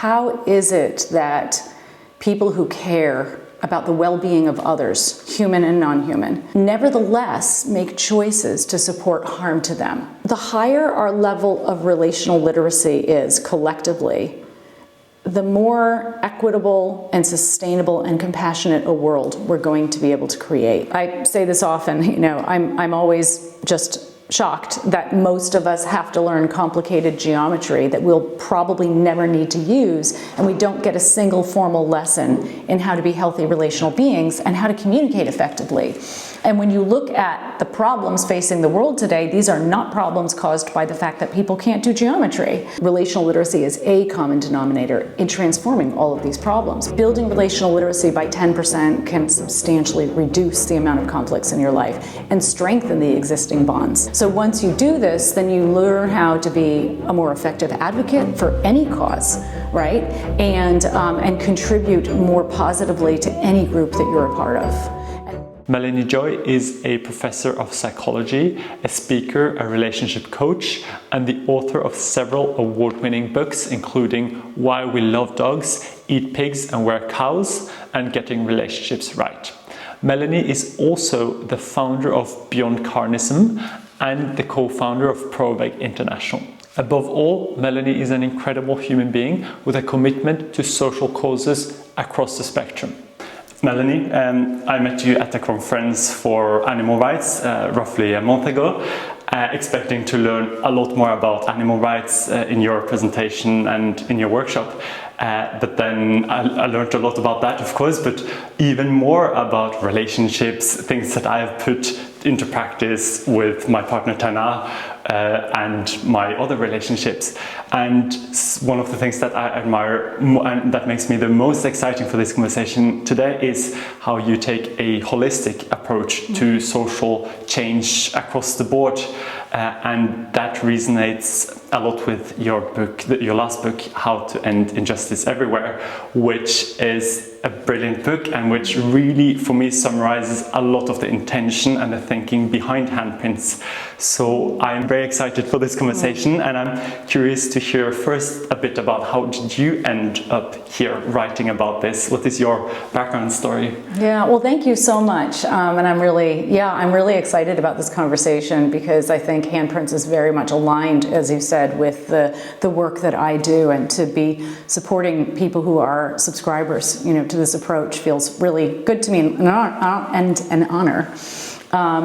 How is it that people who care about the well-being of others, human and non-human, nevertheless make choices to support harm to them? The higher our level of relational literacy is collectively, the more equitable and sustainable and compassionate a world we're going to be able to create. I say this often, I'm always just shocked that most of us have to learn complicated geometry that we'll probably never need to use, and we don't get a single formal lesson in how to be healthy relational beings and how to communicate effectively. And when you look at the problems facing the world today, these are not problems caused by the fact that people can't do geometry. Relational literacy is a common denominator in transforming all of these problems. Building relational literacy by 10% can substantially reduce the amount of conflicts in your life and strengthen the existing bonds. So once you do this, then you learn how to be a more effective advocate for any cause, right? And contribute more positively to any group that you're a part of. Melanie Joy is a professor of psychology, a speaker, a relationship coach, and the author of several award-winning books, including Why We Love Dogs, Eat Pigs and Wear Cows, and Getting Relationships Right. Melanie is also the founder of Beyond Carnism and the co-founder of Provec International. Above all, Melanie is an incredible human being with a commitment to social causes across the spectrum. Melanie, I met you at a conference for animal rights roughly a month ago, expecting to learn a lot more about animal rights in your presentation and in your workshop. But then I learned a lot about that, of course, but even more about relationships, things that I have put into practice with my partner Tana and my other relationships. And one of the things that I admire and that makes me the most exciting for this conversation today is how you take a holistic approach to social change across the board. And that resonates a lot with your book, your last book, How to End Injustice Everywhere, which is a brilliant book and which really, for me, summarizes a lot of the intention and the thinking behind handprints. So I'm very excited for this conversation, and I'm curious to hear first a bit about how did you end up here writing about this? What is your background story? Yeah, well, thank you so much. And I'm really excited about this conversation because I think handprints is very much aligned, as you said, with the work that I do, and to be supporting people who are subscribers, to this approach feels really good to me and an honor.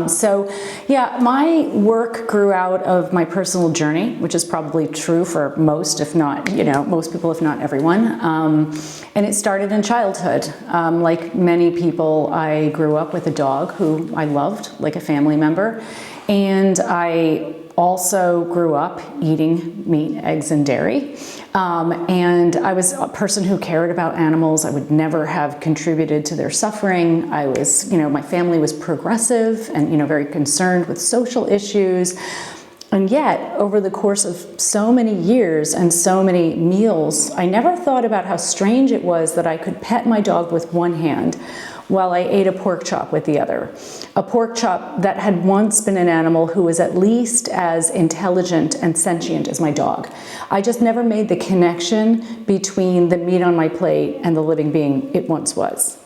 So yeah, my work grew out of my personal journey, which is probably true for most, if not, most people, if not everyone. And it started in childhood. Like many people, I grew up with a dog who I loved like a family member. And I also grew up eating meat, eggs, and dairy. And I was a person who cared about animals. I would never have contributed to their suffering. I was, my family was progressive and, very concerned with social issues. And yet, over the course of so many years and so many meals, I never thought about how strange it was that I could pet my dog with one hand while I ate a pork chop with the other. A pork chop that had once been an animal who was at least as intelligent and sentient as my dog. I just never made the connection between the meat on my plate and the living being it once was.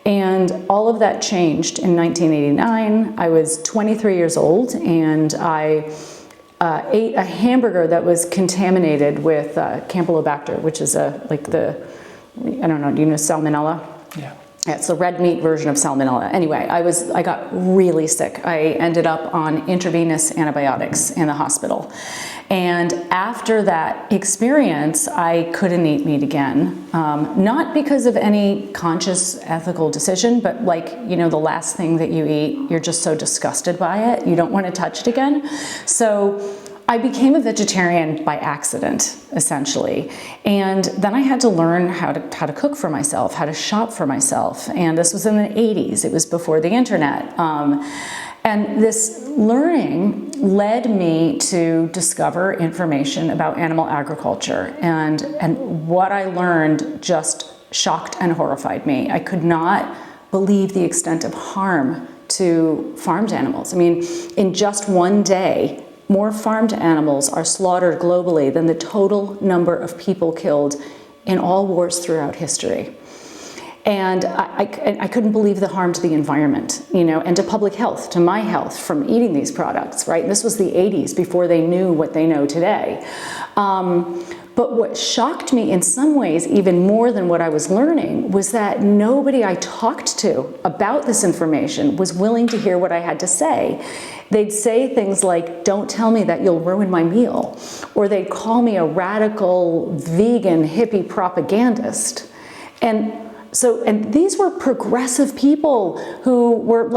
And all of that changed in 1989. I was 23 years old, and I ate a hamburger that was contaminated with Campylobacter, which is do you know salmonella? Yeah. Yeah, it's the red meat version of salmonella. Anyway, I got really sick. I ended up on intravenous antibiotics in the hospital. And after that experience, I couldn't eat meat again. Not because of any conscious ethical decision, but the last thing that you eat, you're just so disgusted by it, you don't want to touch it again. So I became a vegetarian by accident, essentially. And then I had to learn how to cook for myself, how to shop for myself. And this was in the 80s. It was before the internet. And this learning led me to discover information about animal agriculture. And what I learned just shocked and horrified me. I could not believe the extent of harm to farmed animals. I mean, in just one day, more farmed animals are slaughtered globally than the total number of people killed in all wars throughout history. And I couldn't believe the harm to the environment, and to public health, to my health from eating these products, right? And this was the 80s, before they knew what they know today. But what shocked me in some ways, even more than what I was learning, was that nobody I talked to about this information was willing to hear what I had to say. They'd say things like, "Don't tell me that you'll ruin my meal," or they'd call me a radical vegan hippie propagandist. And these were progressive people who were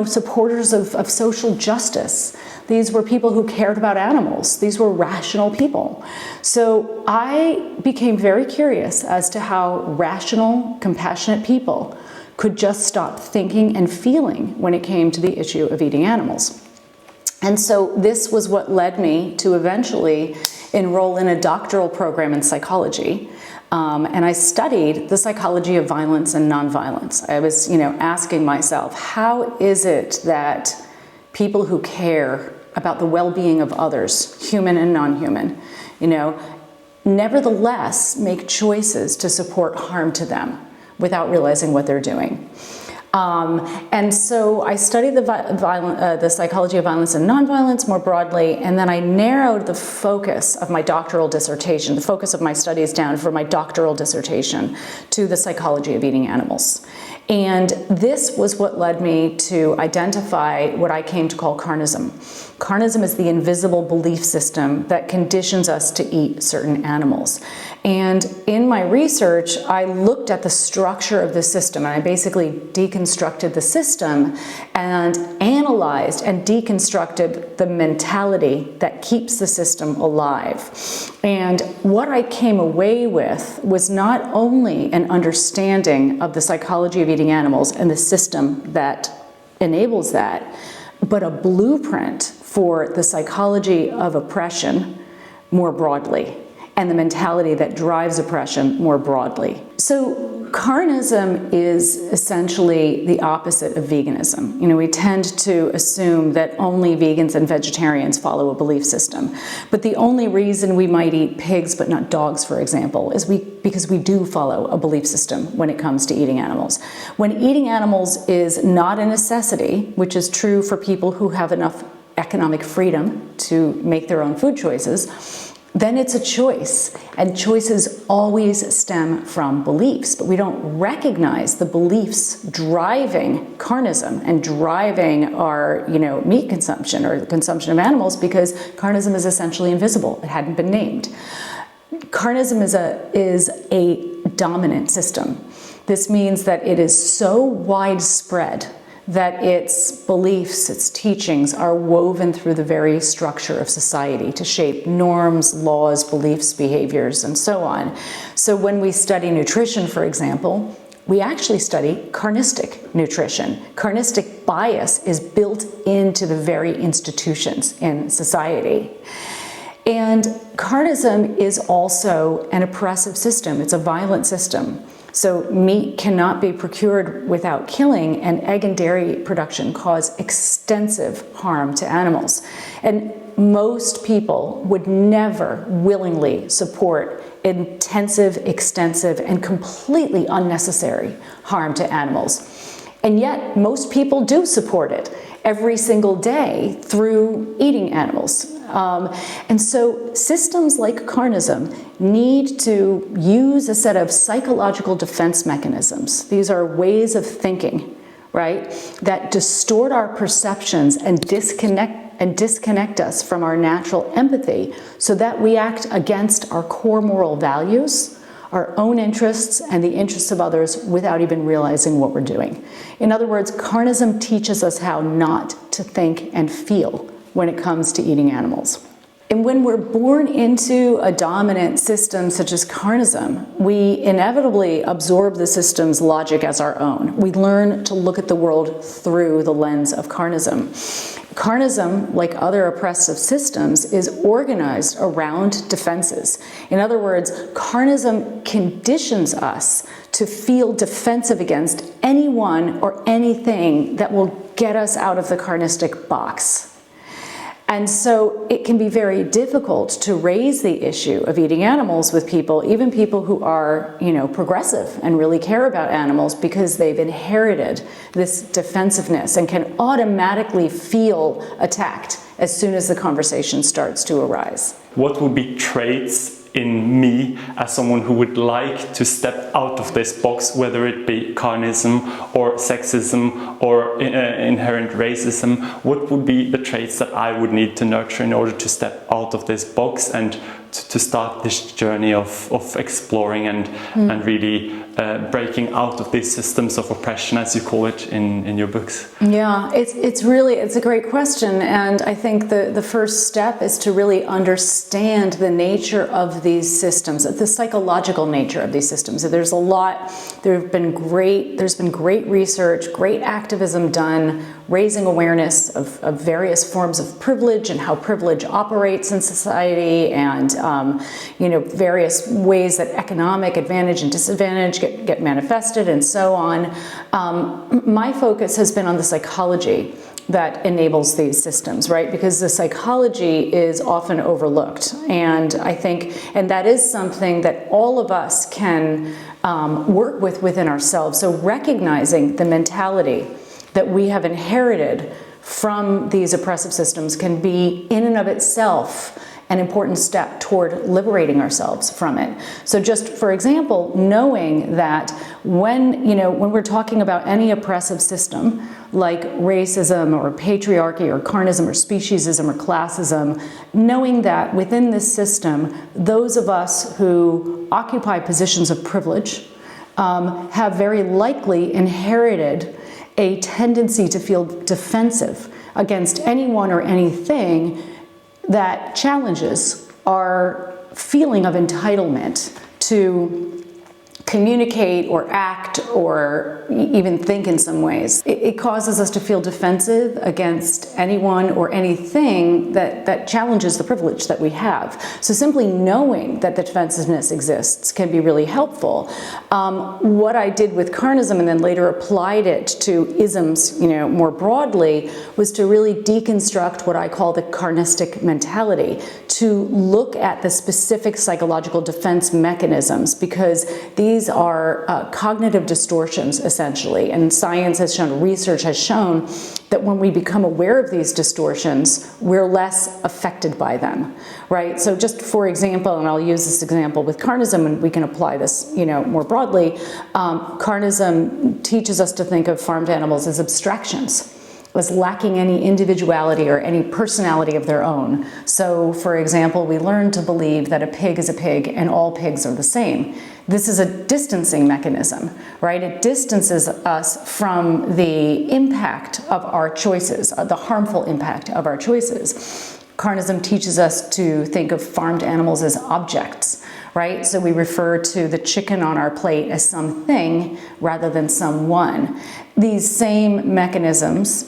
supporters of social justice. These were people who cared about animals. These were rational people. So I became very curious as to how rational, compassionate people could just stop thinking and feeling when it came to the issue of eating animals. And so this was what led me to eventually enroll in a doctoral program in psychology. And I studied the psychology of violence and nonviolence. I was, asking myself, how is it that people who care about the well-being of others, human and non-human, nevertheless make choices to support harm to them without realizing what they're doing? And so I studied the psychology of violence and nonviolence more broadly, and then I narrowed the focus of my doctoral dissertation, the focus of my studies down for my doctoral dissertation, to the psychology of eating animals. And this was what led me to identify what I came to call carnism. Carnism is the invisible belief system that conditions us to eat certain animals. And in my research, I looked at the structure of the system, and I basically deconstructed the system and analyzed and deconstructed the mentality that keeps the system alive. And what I came away with was not only an understanding of the psychology of eating animals and the system that enables that, but a blueprint for the psychology of oppression more broadly, and the mentality that drives oppression more broadly. So carnism is essentially the opposite of veganism. We tend to assume that only vegans and vegetarians follow a belief system. But the only reason we might eat pigs but not dogs, for example, is because we do follow a belief system when it comes to eating animals. When eating animals is not a necessity, which is true for people who have enough economic freedom to make their own food choices, then it's a choice, and choices always stem from beliefs, but we don't recognize the beliefs driving carnism and driving our, meat consumption or the consumption of animals, because carnism is essentially invisible. It hadn't been named. Carnism is a dominant system. This means that it is so widespread that its beliefs, its teachings are woven through the very structure of society to shape norms, laws, beliefs, behaviors, and so on. So when we study nutrition, for example, we actually study carnistic nutrition. Carnistic bias is built into the very institutions in society. And carnism is also an oppressive system. It's a violent system. So meat cannot be procured without killing, and egg and dairy production cause extensive harm to animals. And most people would never willingly support intensive, extensive, and completely unnecessary harm to animals. And yet, most people do support it every single day through eating animals. And so systems like carnism need to use a set of psychological defense mechanisms. These are ways of thinking, right, that distort our perceptions and disconnect us from our natural empathy, so that we act against our core moral values, our own interests, and the interests of others without even realizing what we're doing. In other words, carnism teaches us how not to think and feel when it comes to eating animals. And when we're born into a dominant system such as carnism, we inevitably absorb the system's logic as our own. We learn to look at the world through the lens of carnism. Carnism, like other oppressive systems, is organized around defenses. In other words, carnism conditions us to feel defensive against anyone or anything that will get us out of the carnistic box. And so it can be very difficult to raise the issue of eating animals with people, even people who are, progressive and really care about animals, because they've inherited this defensiveness and can automatically feel attacked as soon as the conversation starts to arise. What would be traits in me as someone who would like to step out of this box, whether it be carnism or sexism or inherent racism? What would be the traits that I would need to nurture in order to step out of this box and to start this journey of exploring and really breaking out of these systems of oppression, as you call it in your books? Yeah, it's a great question, and I think the first step is to really understand the nature of these systems, the psychological nature of these systems. There's been great research, great activism done, raising awareness of various forms of privilege and how privilege operates in society, and various ways that economic advantage and disadvantage get manifested, and so on. My focus has been on the psychology that enables these systems, right? Because the psychology is often overlooked, and that is something that all of us can work with within ourselves. So recognizing the mentality that we have inherited from these oppressive systems can be, in and of itself, an important step toward liberating ourselves from it. So just for example, knowing that when we're talking about any oppressive system like racism or patriarchy or carnism or speciesism or classism, knowing that within this system, those of us who occupy positions of privilege have very likely inherited a tendency to feel defensive against anyone or anything that challenges our feeling of entitlement to communicate or act or even think in some ways. It causes us to feel defensive against anyone or anything that challenges the privilege that we have. So simply knowing that the defensiveness exists can be really helpful. What I did with carnism and then later applied it to isms, more broadly, was to really deconstruct what I call the carnistic mentality, to look at the specific psychological defense mechanisms, because these are cognitive distortions, essentially. And science has shown, research has shown, that when we become aware of these distortions, we're less affected by them, right? So just for example, and I'll use this example with carnism, and we can apply this, more broadly, carnism teaches us to think of farmed animals as abstractions, as lacking any individuality or any personality of their own. So, for example, we learn to believe that a pig is a pig and all pigs are the same. This is a distancing mechanism, right? It distances us from the impact of our choices, the harmful impact of our choices. Carnism teaches us to think of farmed animals as objects, right? So we refer to the chicken on our plate as something rather than someone. These same mechanisms,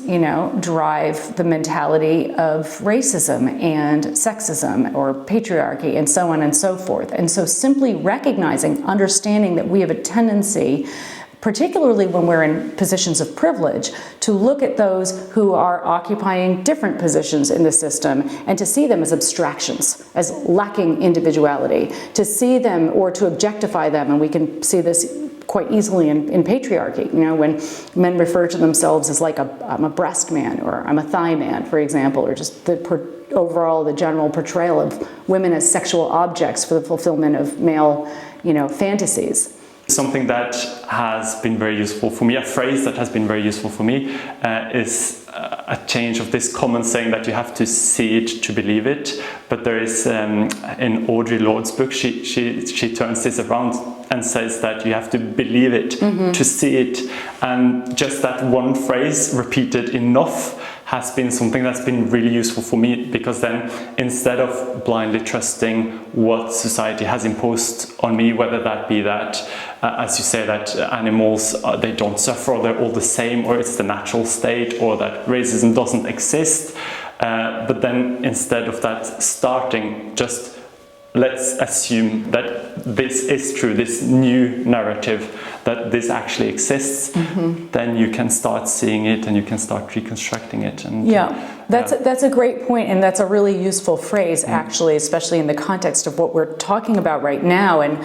drive the mentality of racism and sexism or patriarchy and so on and so forth. And so simply recognizing, understanding that we have a tendency, particularly when we're in positions of privilege, to look at those who are occupying different positions in the system and to see them as abstractions, as lacking individuality, to see them or to objectify them. And we can see this quite easily in patriarchy, when men refer to themselves as like I'm a breast man or I'm a thigh man, for example, or just the general portrayal of women as sexual objects for the fulfillment of male, fantasies. Something that has been very useful for me, a phrase that has been very useful for me, is a change of this common saying that you have to see it to believe it. But there is, in Audre Lorde's book, she turns this around and says that you have to believe it to see it. And just that one phrase repeated enough has been something that's been really useful for me, because then instead of blindly trusting what society has imposed on me, whether that be that, as you say, that animals, they don't suffer, or they're all the same, or it's the natural state, or that racism doesn't exist, but then instead of that, starting just let's assume that this is true, this new narrative, that this actually exists, then you can start seeing it and you can start reconstructing it. And that's a great point, and that's a really useful phrase, actually, especially in the context of what we're talking about right now. And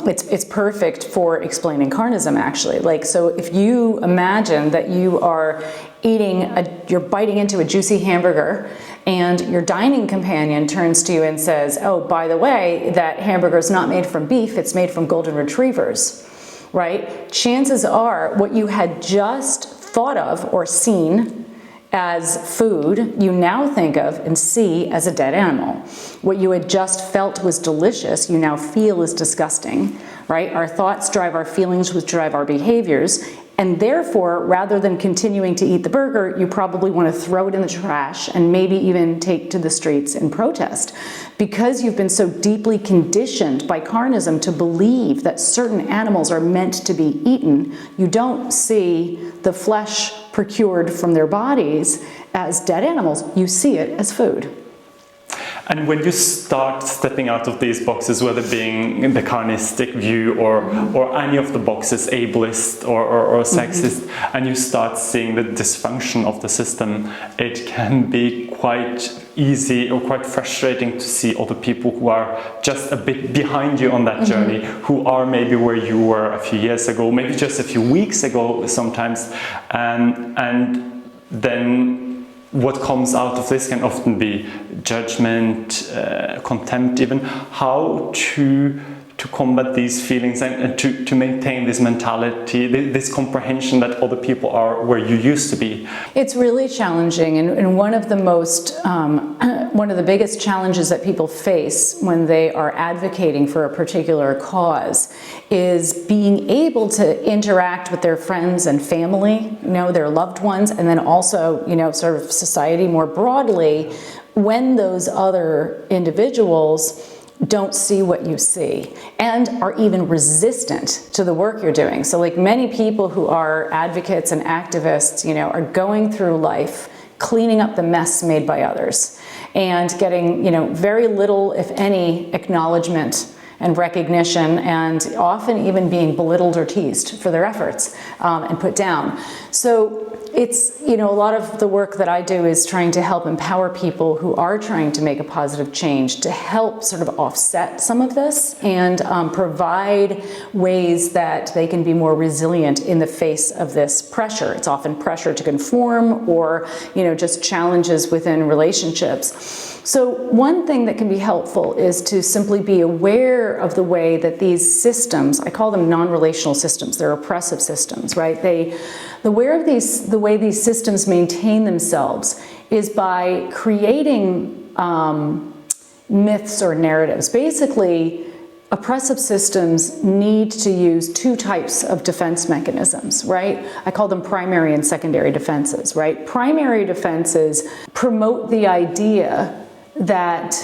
it's perfect for explaining carnism, actually. Like, so if you imagine that you are you're biting into a juicy hamburger, and your dining companion turns to you and says, "Oh, by the way, that hamburger is not made from beef, it's made from golden retrievers," right? Chances are what you had just thought of or seen as food, you now think of and see as a dead animal. What you had just felt was delicious, you now feel is disgusting, right? Our thoughts drive our feelings, which drive our behaviors. And therefore, rather than continuing to eat the burger, you probably want to throw it in the trash and maybe even take to the streets and protest. Because you've been so deeply conditioned by carnism to believe that certain animals are meant to be eaten, you don't see the flesh procured from their bodies as dead animals. You see it as food. And when you start stepping out of these boxes, whether being the carnistic view or any of the boxes, ableist or sexist, and you start seeing the dysfunction of the system, it can be quite easy or quite frustrating to see other people who are just a bit behind you on that journey, who are maybe where you were a few years ago, maybe just a few weeks ago sometimes, and then what comes out of this can often be judgment, contempt even. How to combat these feelings and to maintain this mentality, this comprehension that other people are where you used to be? It's really challenging, and one of the biggest challenges that people face when they are advocating for a particular cause is being able to interact with their friends and family, their loved ones, and then also, sort of society more broadly, when those other individuals don't see what you see and are even resistant to the work you're doing. So like many people who are advocates and activists, are going through life cleaning up the mess made by others and getting, very little, if any, acknowledgement and recognition, and often even being belittled or teased for their efforts and put down. So it's, a lot of the work that I do is trying to help empower people who are trying to make a positive change to help sort of offset some of this and provide ways that they can be more resilient in the face of this pressure. It's often pressure to conform or, just challenges within relationships. So one thing that can be helpful is to simply be aware of the way that these systems, I call them non-relational systems, they're oppressive systems, right? The way these systems maintain themselves is by creating myths or narratives. Basically, oppressive systems need to use two types of defense mechanisms, right? I call them primary and secondary defenses, right? Primary defenses promote the idea that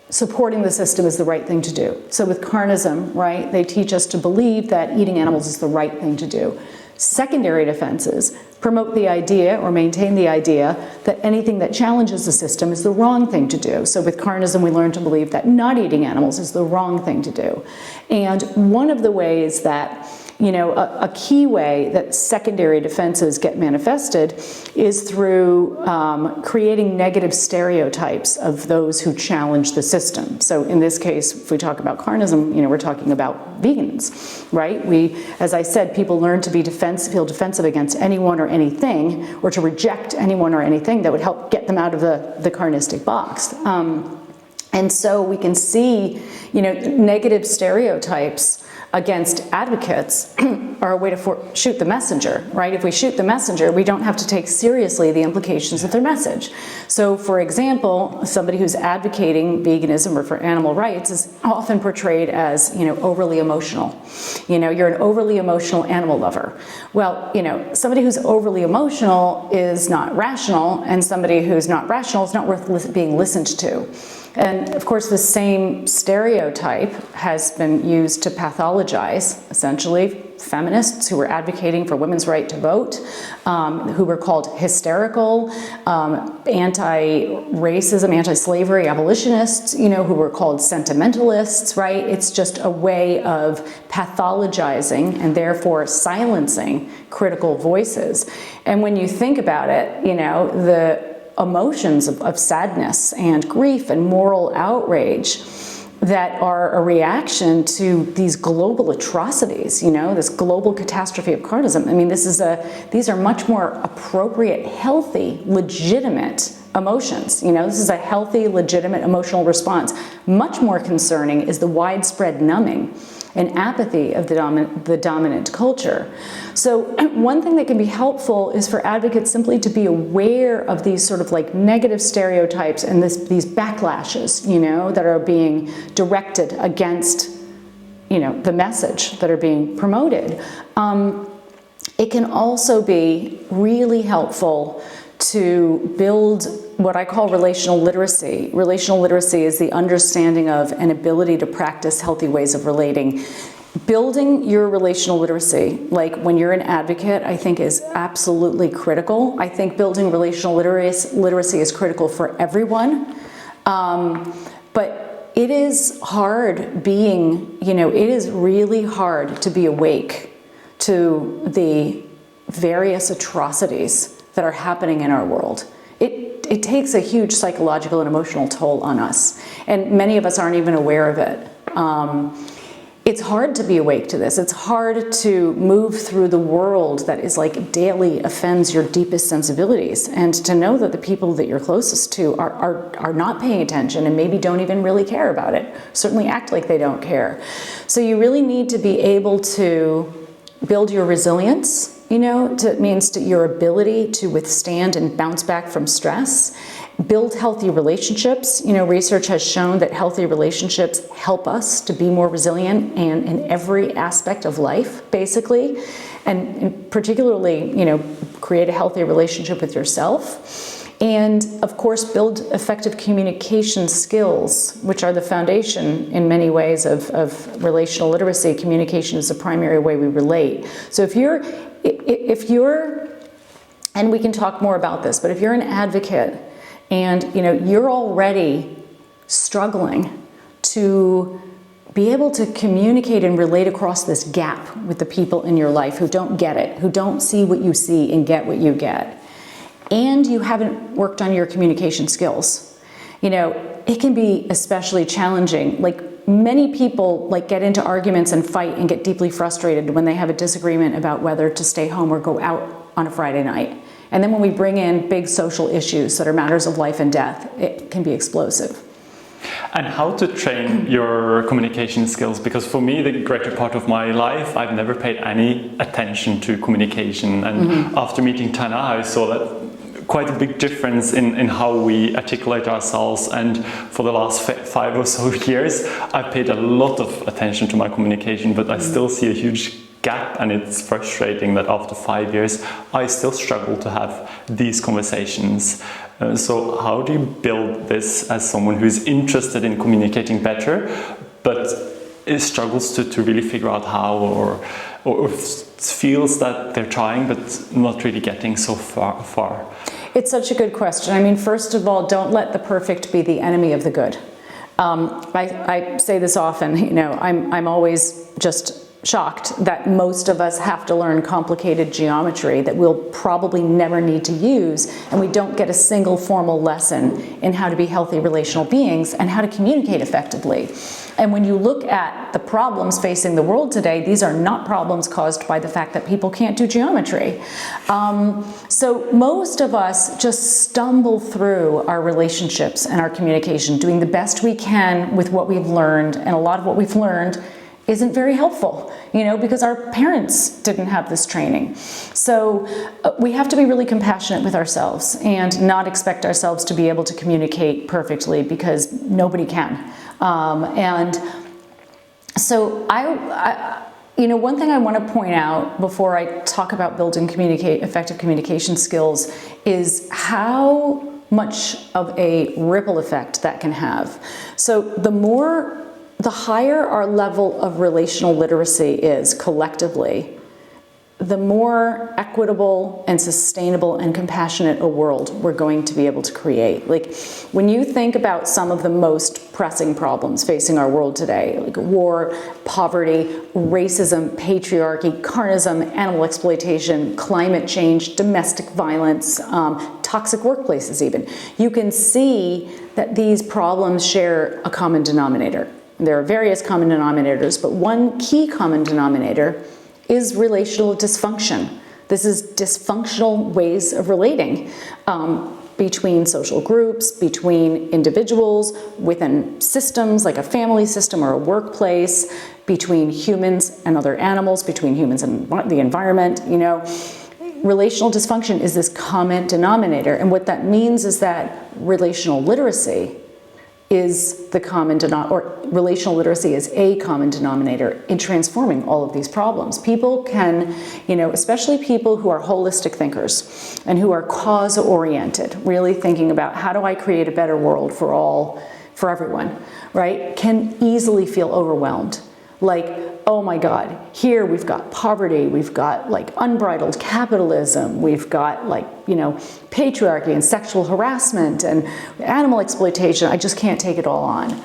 supporting the system is the right thing to do. So with carnism, right, they teach us to believe that eating animals is the right thing to do. Secondary defenses promote the idea or maintain the idea that anything that challenges the system is the wrong thing to do. So with carnism, we learn to believe that not eating animals is the wrong thing to do. And one of the ways that a key way that secondary defenses get manifested is through creating negative stereotypes of those who challenge the system. So in this case, if we talk about carnism, we're talking about vegans, right? As I said, people learn to feel defensive against anyone or anything, or to reject anyone or anything that would help get them out of the carnistic box. And so we can see, negative stereotypes against advocates are a way to shoot the messenger, right? If we shoot the messenger, we don't have to take seriously the implications of their message. So for example, somebody who's advocating veganism or for animal rights is often portrayed as, overly emotional. You're an overly emotional animal lover. Well, somebody who's overly emotional is not rational, and somebody who's not rational is not worth being listened to. And of course, the same stereotype has been used to pathologize, essentially, feminists who were advocating for women's right to vote, who were called hysterical, anti-racism, anti-slavery abolitionists, who were called sentimentalists, right? It's just a way of pathologizing and therefore silencing critical voices. And when you think about it, the emotions of sadness and grief and moral outrage that are a reaction to these global atrocities, this global catastrophe of carnism. I mean, these are much more appropriate, healthy, legitimate emotions. This is a healthy, legitimate emotional response. Much more concerning is the widespread numbing and apathy of the dominant culture. So one thing that can be helpful is for advocates simply to be aware of these sort of like negative stereotypes and these backlashes, that are being directed against, the message that are being promoted. It can also be really helpful to build what I call relational literacy. Relational literacy is the understanding of and ability to practice healthy ways of relating. Building your relational literacy, like when you're an advocate, I think is absolutely critical. I think building relational literacy is critical for everyone. But it is hard it is really hard to be awake to the various atrocities that are happening in our world. It takes a huge psychological and emotional toll on us, and many of us aren't even aware of it. It's hard to be awake to this. It's hard to move through the world that is like daily offends your deepest sensibilities, and to know that the people that you're closest to are not paying attention and maybe don't even really care about it, certainly act like they don't care. So you really need to be able to build your resilience. It means your ability to withstand and bounce back from stress. Build healthy relationships. Research has shown that healthy relationships help us to be more resilient and in every aspect of life, basically. And particularly, create a healthy relationship with yourself. And of course, build effective communication skills, which are the foundation in many ways of relational literacy. Communication is the primary way we relate. So if you're, and we can talk more about this, but if you're an advocate and you're already struggling to be able to communicate and relate across this gap with the people in your life who don't get it, who don't see what you see and get what you get, and you haven't worked on your communication skills, it can be especially challenging. Like, many people get into arguments and fight and get deeply frustrated when they have a disagreement about whether to stay home or go out on a Friday night. And then when we bring in big social issues that are matters of life and death, it can be explosive. And how to train your communication skills? Because for me, the greater part of my life, I've never paid any attention to communication. And after meeting Tana, I saw that quite a big difference in how we articulate ourselves, and for the last 5 or so years I've paid a lot of attention to my communication, but I still see a huge gap, and it's frustrating that after 5 years I still struggle to have these conversations. So how do you build this as someone who's interested in communicating better but it struggles to really figure out how, or feels that they're trying but not really getting so far? It's such a good question. I mean, first of all, don't let the perfect be the enemy of the good. I say this often, I'm always just shocked that most of us have to learn complicated geometry that we'll probably never need to use, and we don't get a single formal lesson in how to be healthy relational beings and how to communicate effectively. And when you look at the problems facing the world today, these are not problems caused by the fact that people can't do geometry. So most of us just stumble through our relationships and our communication, doing the best we can with what we've learned, and a lot of what we've learned isn't very helpful, because our parents didn't have this training. So we have to be really compassionate with ourselves and not expect ourselves to be able to communicate perfectly, because nobody can. And so one thing I want to point out before I talk about building effective communication skills is how much of a ripple effect that can have. So the higher our level of relational literacy is collectively, the more equitable and sustainable and compassionate a world we're going to be able to create. Like, when you think about some of the most pressing problems facing our world today, like war, poverty, racism, patriarchy, carnism, animal exploitation, climate change, domestic violence, toxic workplaces even, you can see that these problems share a common denominator. There are various common denominators, but one key common denominator is relational dysfunction. This is dysfunctional ways of relating between social groups, between individuals, within systems like a family system or a workplace, between humans and other animals, between humans and the environment, you know. Relational dysfunction is this common denominator, and what that means is that relational literacy is the common denominator, or relational literacy is a common denominator in transforming all of these problems. People can, you know, especially people who are holistic thinkers and who are cause-oriented, really thinking about how do I create a better world for everyone, right, can easily feel overwhelmed. Like, oh my God, here we've got poverty, we've got like unbridled capitalism, we've got like, you know, patriarchy and sexual harassment and animal exploitation. I just can't take it all on.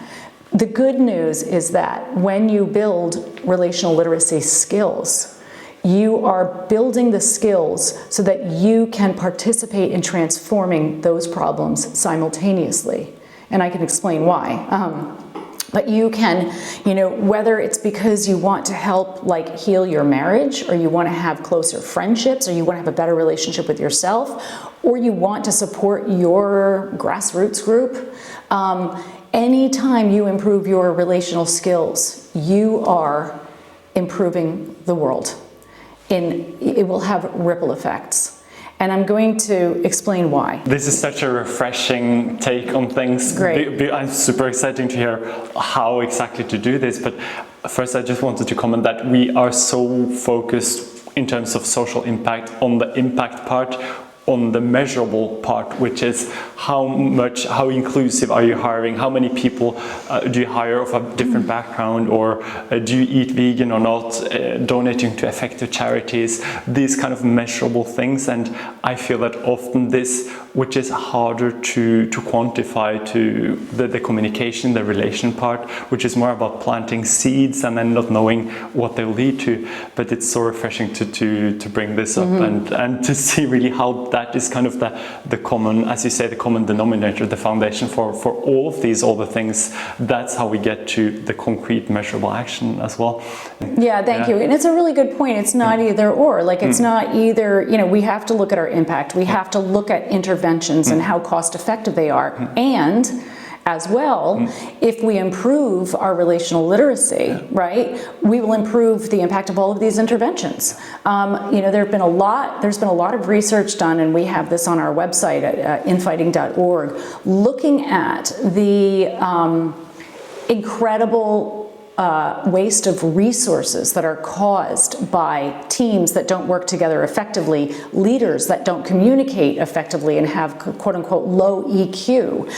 The good news is that when you build relational literacy skills, you are building the skills so that you can participate in transforming those problems simultaneously. And I can explain why. But you can, you know, whether it's because you want to help like heal your marriage, or you want to have closer friendships, or you want to have a better relationship with yourself, or you want to support your grassroots group, anytime you improve your relational skills, you are improving the world. It will have ripple effects. And I'm going to explain why. This is such a refreshing take on things. Great. I'm super excited to hear how exactly to do this. But first, I just wanted to comment that we are so focused in terms of social impact on the impact part, on the measurable part, which is how inclusive are you hiring, how many people do you hire of a different background, or do you eat vegan or not, donating to effective charities, these kind of measurable things. And I feel that often this, which is harder to quantify, to the communication, the relation part, which is more about planting seeds and then not knowing what they'll lead to. But it's so refreshing to bring this up and to see really how that is kind of the common, as you say, the common denominator, the foundation for all of these other things. That's how we get to the concrete measurable action as well. Yeah, thank you. And it's a really good point. It's not either or. Like, it's not either, you know, we have to look at our impact. We have to look at interventions and how cost effective they are. And as well, if we improve our relational literacy, right, we will improve the impact of all of these interventions. You know, there's been a lot of research done, and we have this on our website at infighting.org, looking at the incredible waste of resources that are caused by teams that don't work together effectively, leaders that don't communicate effectively and have quote unquote low EQ.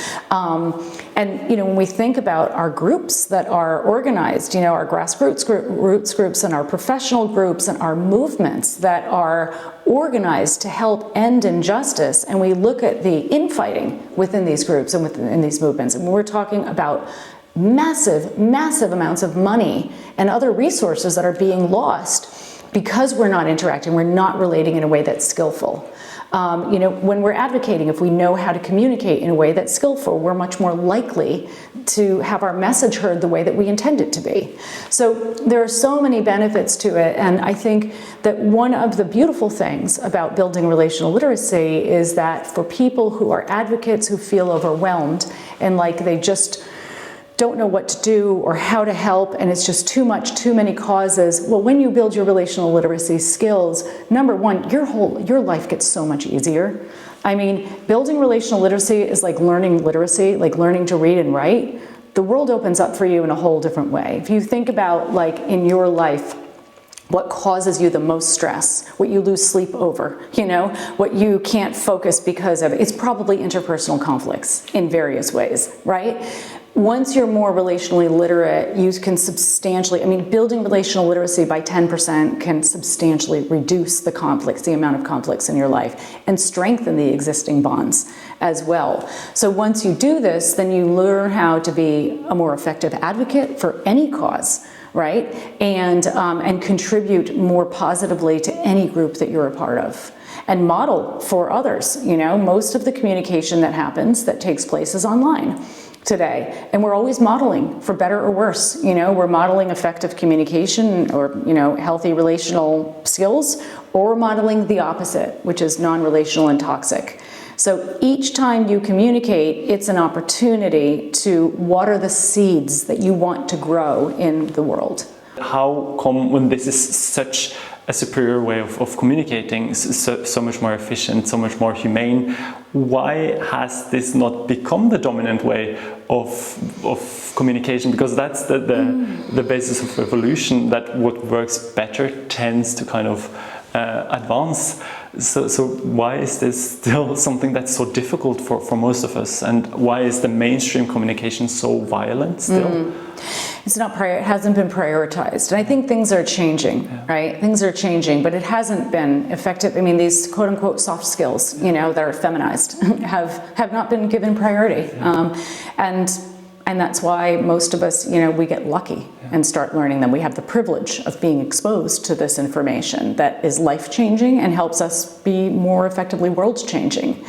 And you know, when we think about our groups that are organized, you know, our grassroots groups and our professional groups and our movements that are organized to help end injustice, and we look at the infighting within these groups and within these movements, and we're talking about massive amounts of money and other resources that are being lost because we're not interacting, we're not relating in a way that's skillful. You know, when we're advocating, if we know how to communicate in a way that's skillful, we're much more likely to have our message heard the way that we intend it to be. So there are so many benefits to it, and I think that one of the beautiful things about building relational literacy is that for people who are advocates who feel overwhelmed and like they just don't know what to do or how to help, and it's just too many causes. Well, when you build your relational literacy skills, number one, your life gets so much easier. I mean, building relational literacy is like learning literacy, like learning to read and write. The world opens up for you in a whole different way. If you think about, like, in your life, what causes you the most stress, what you lose sleep over, what you can't focus because of. It's probably interpersonal conflicts in various ways, right? Once you're more relationally literate, you can substantially, building relational literacy by 10% can substantially reduce the conflicts, the amount of conflicts in your life, and strengthen the existing bonds as well. So once you do this, then you learn how to be a more effective advocate for any cause, right? And contribute more positively to any group that you're a part of. And model for others. Most of the communication that happens, that takes place, is online today. And we're always modeling, for better or worse. We're modeling effective communication or, healthy relational skills, or modeling the opposite, which is non-relational and toxic. So each time you communicate, it's an opportunity to water the seeds that you want to grow in the world. How come, when this is such a superior way of communicating, so much more efficient, so much more humane, why has this not become the dominant way of communication? Because that's the basis of evolution, that what works better tends to kind of advance. So why is this still something that's so difficult for most of us? And why is the mainstream communication so violent still? It hasn't been prioritized. And I think things are changing, right? Things are changing, but it hasn't been effective. These quote unquote soft skills, that are feminized have not been given priority. And that's why most of us, we get lucky and start learning them. We have the privilege of being exposed to this information that is life-changing and helps us be more effectively world-changing.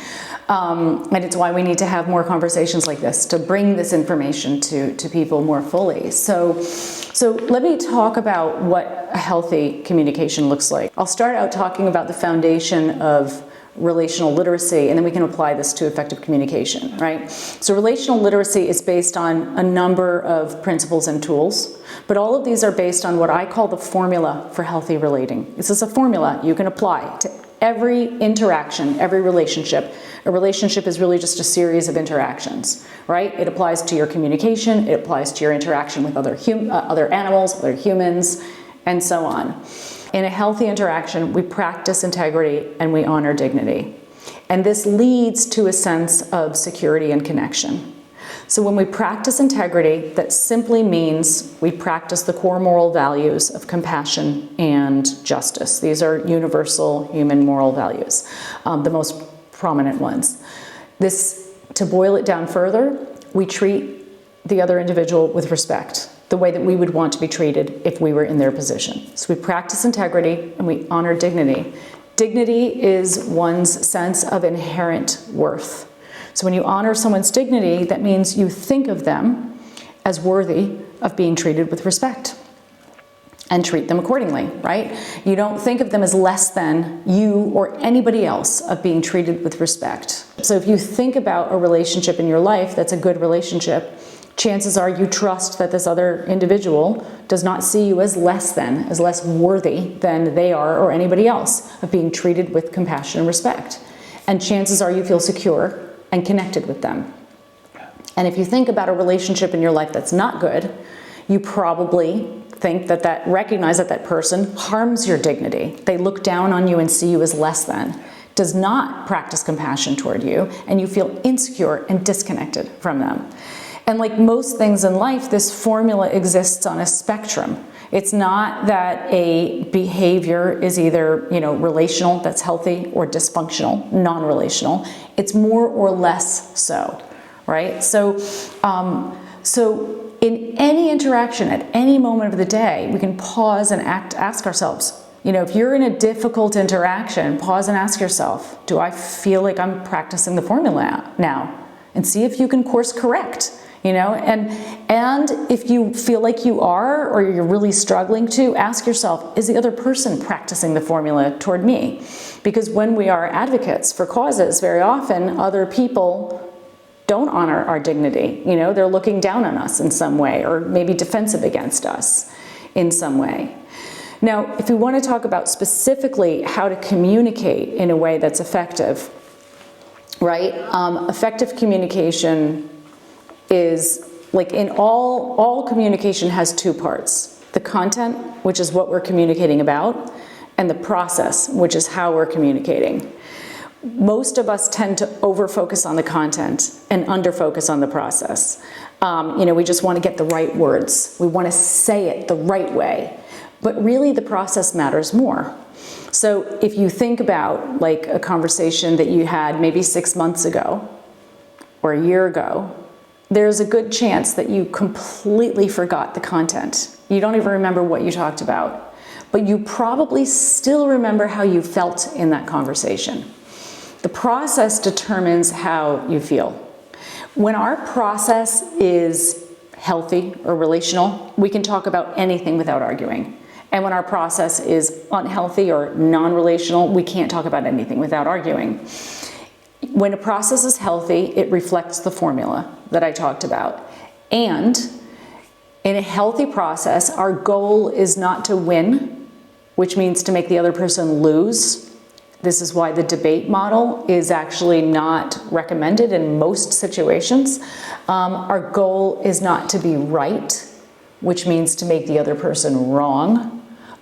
And it's why we need to have more conversations like this, to bring this information to people more fully. So let me talk about what a healthy communication looks like. I'll start out talking about the foundation of relational literacy, and then we can apply this to effective communication, right? So relational literacy is based on a number of principles and tools, but all of these are based on what I call the formula for healthy relating. This is a formula you can apply to every interaction, every relationship. A relationship is really just a series of interactions, right? It applies to your communication, it applies to your interaction with other animals, other humans, and so on. In a healthy interaction, we practice integrity and we honor dignity. And this leads to a sense of security and connection. So when we practice integrity, that simply means we practice the core moral values of compassion and justice. These are universal human moral values, the most prominent ones. To boil it down further, we treat the other individual with respect, the way that we would want to be treated if we were in their position. So we practice integrity and we honor dignity. Dignity is one's sense of inherent worth. So when you honor someone's dignity, that means you think of them as worthy of being treated with respect and treat them accordingly, right? You don't think of them as less than you or anybody else of being treated with respect. So if you think about a relationship in your life that's a good relationship, chances are you trust that this other individual does not see you as less worthy than they are or anybody else of being treated with compassion and respect. And chances are you feel secure and connected with them. And if you think about a relationship in your life that's not good, you probably recognize that person harms your dignity. They look down on you and see you as less than, does not practice compassion toward you, and you feel insecure and disconnected from them. And like most things in life, this formula exists on a spectrum. It's not that a behavior is either, relational, that's healthy, or dysfunctional, non-relational. It's more or less so, right? So in any interaction, at any moment of the day, we can pause and ask ourselves, if you're in a difficult interaction, pause and ask yourself, do I feel like I'm practicing the formula now? And see if you can course correct. And if you feel like you are, or you're really struggling to, ask yourself, is the other person practicing the formula toward me? Because when we are advocates for causes, very often other people don't honor our dignity. They're looking down on us in some way, or maybe defensive against us in some way. Now, if we want to talk about specifically how to communicate in a way that's effective, right? Effective communication is, like in all communication has two parts. The content, which is what we're communicating about, and the process, which is how we're communicating. Most of us tend to over-focus on the content and under-focus on the process. We just want to get the right words. We want to say it the right way. But really, the process matters more. So if you think about like a conversation that you had maybe 6 months ago or a year ago, there's a good chance that you completely forgot the content. You don't even remember what you talked about, but you probably still remember how you felt in that conversation. The process determines how you feel. When our process is healthy or relational, we can talk about anything without arguing. And when our process is unhealthy or non-relational, we can't talk about anything without arguing. When a process is healthy, it reflects the formula that I talked about. And in a healthy process, our goal is not to win, which means to make the other person lose. This is why the debate model is actually not recommended in most situations. Our goal is not to be right, which means to make the other person wrong.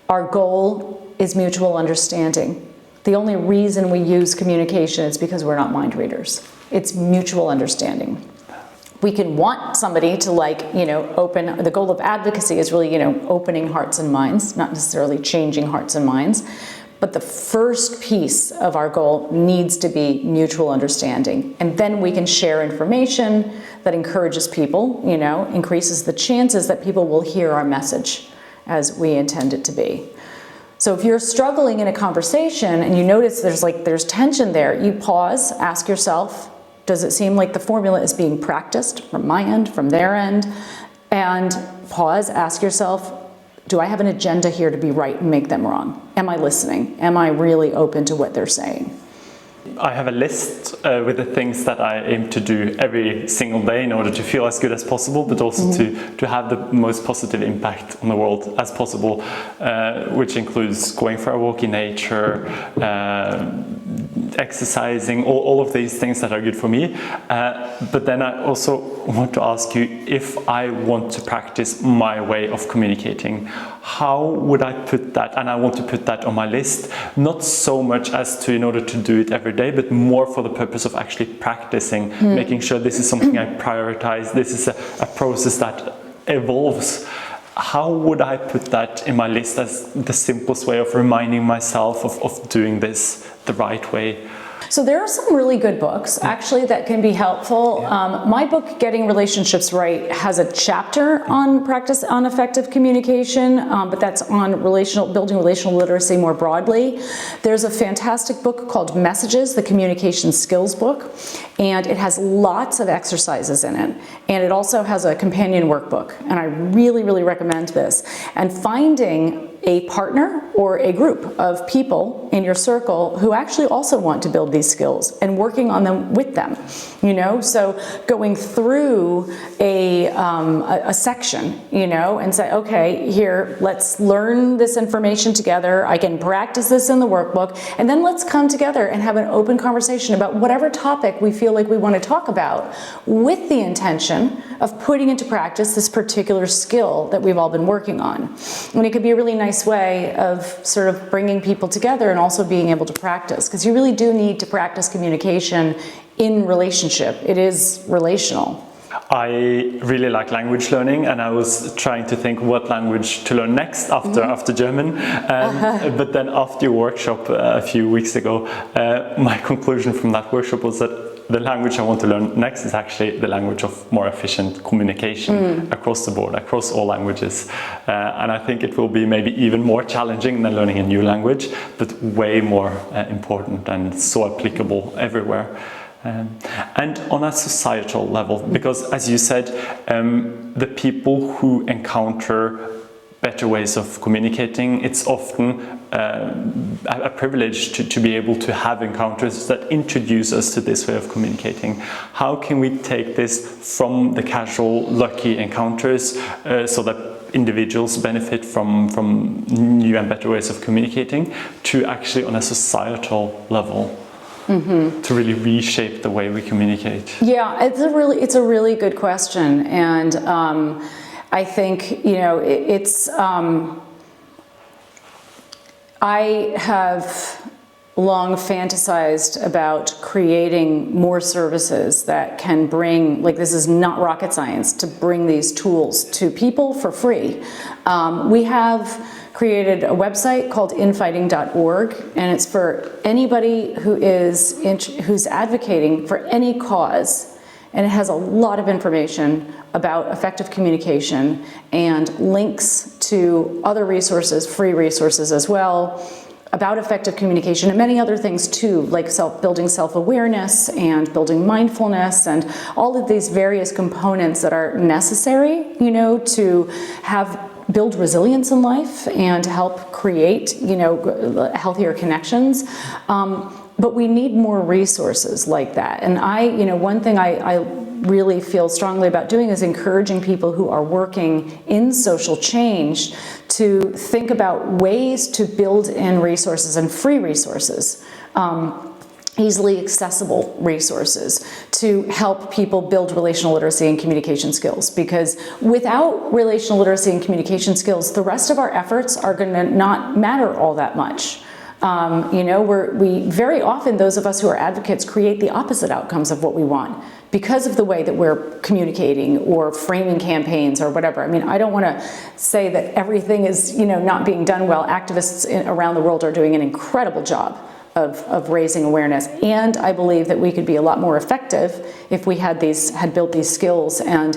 Our goal is mutual understanding. The only reason we use communication is because we're not mind readers. It's mutual understanding. We can want somebody to open, the goal of advocacy is really, opening hearts and minds, not necessarily changing hearts and minds. But the first piece of our goal needs to be mutual understanding. And then we can share information that encourages people, increases the chances that people will hear our message as we intend it to be. So if you're struggling in a conversation and you notice there's tension there, you pause, ask yourself, does it seem like the formula is being practiced from my end, from their end? And pause, ask yourself, do I have an agenda here to be right and make them wrong? Am I listening? Am I really open to what they're saying? I have a list with the things that I aim to do every single day in order to feel as good as possible, but also to have the most positive impact on the world as possible, which includes going for a walk in nature, exercising, all of these things that are good for me. But then I also want to ask you, if I want to practice my way of communicating, how would I put that? And I want to put that on my list, not so much as to in order to do it every day, but more for the purpose of actually practicing, making sure this is something I prioritize, this is a process that evolves. How would I put that in my list as the simplest way of reminding myself of doing this the right way? So there are some really good books, actually, that can be helpful. My book, Getting Relationships Right, has a chapter on practice on effective communication, but that's on building relational literacy more broadly. There's a fantastic book called Messages, the Communication Skills book, and it has lots of exercises in it. And it also has a companion workbook, and I really, really recommend this. And finding a partner or a group of people in your circle who actually also want to build these skills and working on them with them, so going through a section, and say, okay, here, let's learn this information together. I can practice this in the workbook, and then let's come together and have an open conversation about whatever topic we feel like we want to talk about, with the intention of putting into practice this particular skill that we've all been working on. And it could be a really nice way of sort of bringing people together and also being able to practice, because you really do need to practice communication in relationship. It is relational. I really like language learning, and I was trying to think what language to learn next after German. But then after your workshop a few weeks ago, my conclusion from that workshop was that the language I want to learn next is actually the language of more efficient communication across the board, across all languages. And I think it will be maybe even more challenging than learning a new language, but way more important and so applicable everywhere. And on a societal level, because as you said, the people who encounter better ways of communicating, it's often a privilege to be able to have encounters that introduce us to this way of communicating. How can we take this from the casual, lucky encounters so that individuals benefit from new and better ways of communicating, to actually on a societal level? To really reshape the way we communicate? Yeah, it's a really good question, and I think, you know, I have long fantasized about creating more services that can bring, like, this is not rocket science, to bring these tools to people for free. We have created a website called infighting.org, and it's for anybody who's advocating for any cause, and it has a lot of information about effective communication and links to other resources, free resources as well, about effective communication and many other things too, like building self-awareness and building mindfulness and all of these various components that are necessary, you know, to build resilience in life and help create, you know, healthier connections. But we need more resources like that. And you know, one thing I really feel strongly about doing is encouraging people who are working in social change to think about ways to build in resources and free resources, easily accessible resources to help people build relational literacy and communication skills. Because without relational literacy and communication skills, the rest of our efforts are going to not matter all that much. You know, we very often, those of us who are advocates, create the opposite outcomes of what we want because of the way that we're communicating or framing campaigns or whatever. I mean, I don't want to say that everything is, you know, not being done well. Activists around the world are doing an incredible job of raising awareness, and I believe that we could be a lot more effective if we had built these skills. And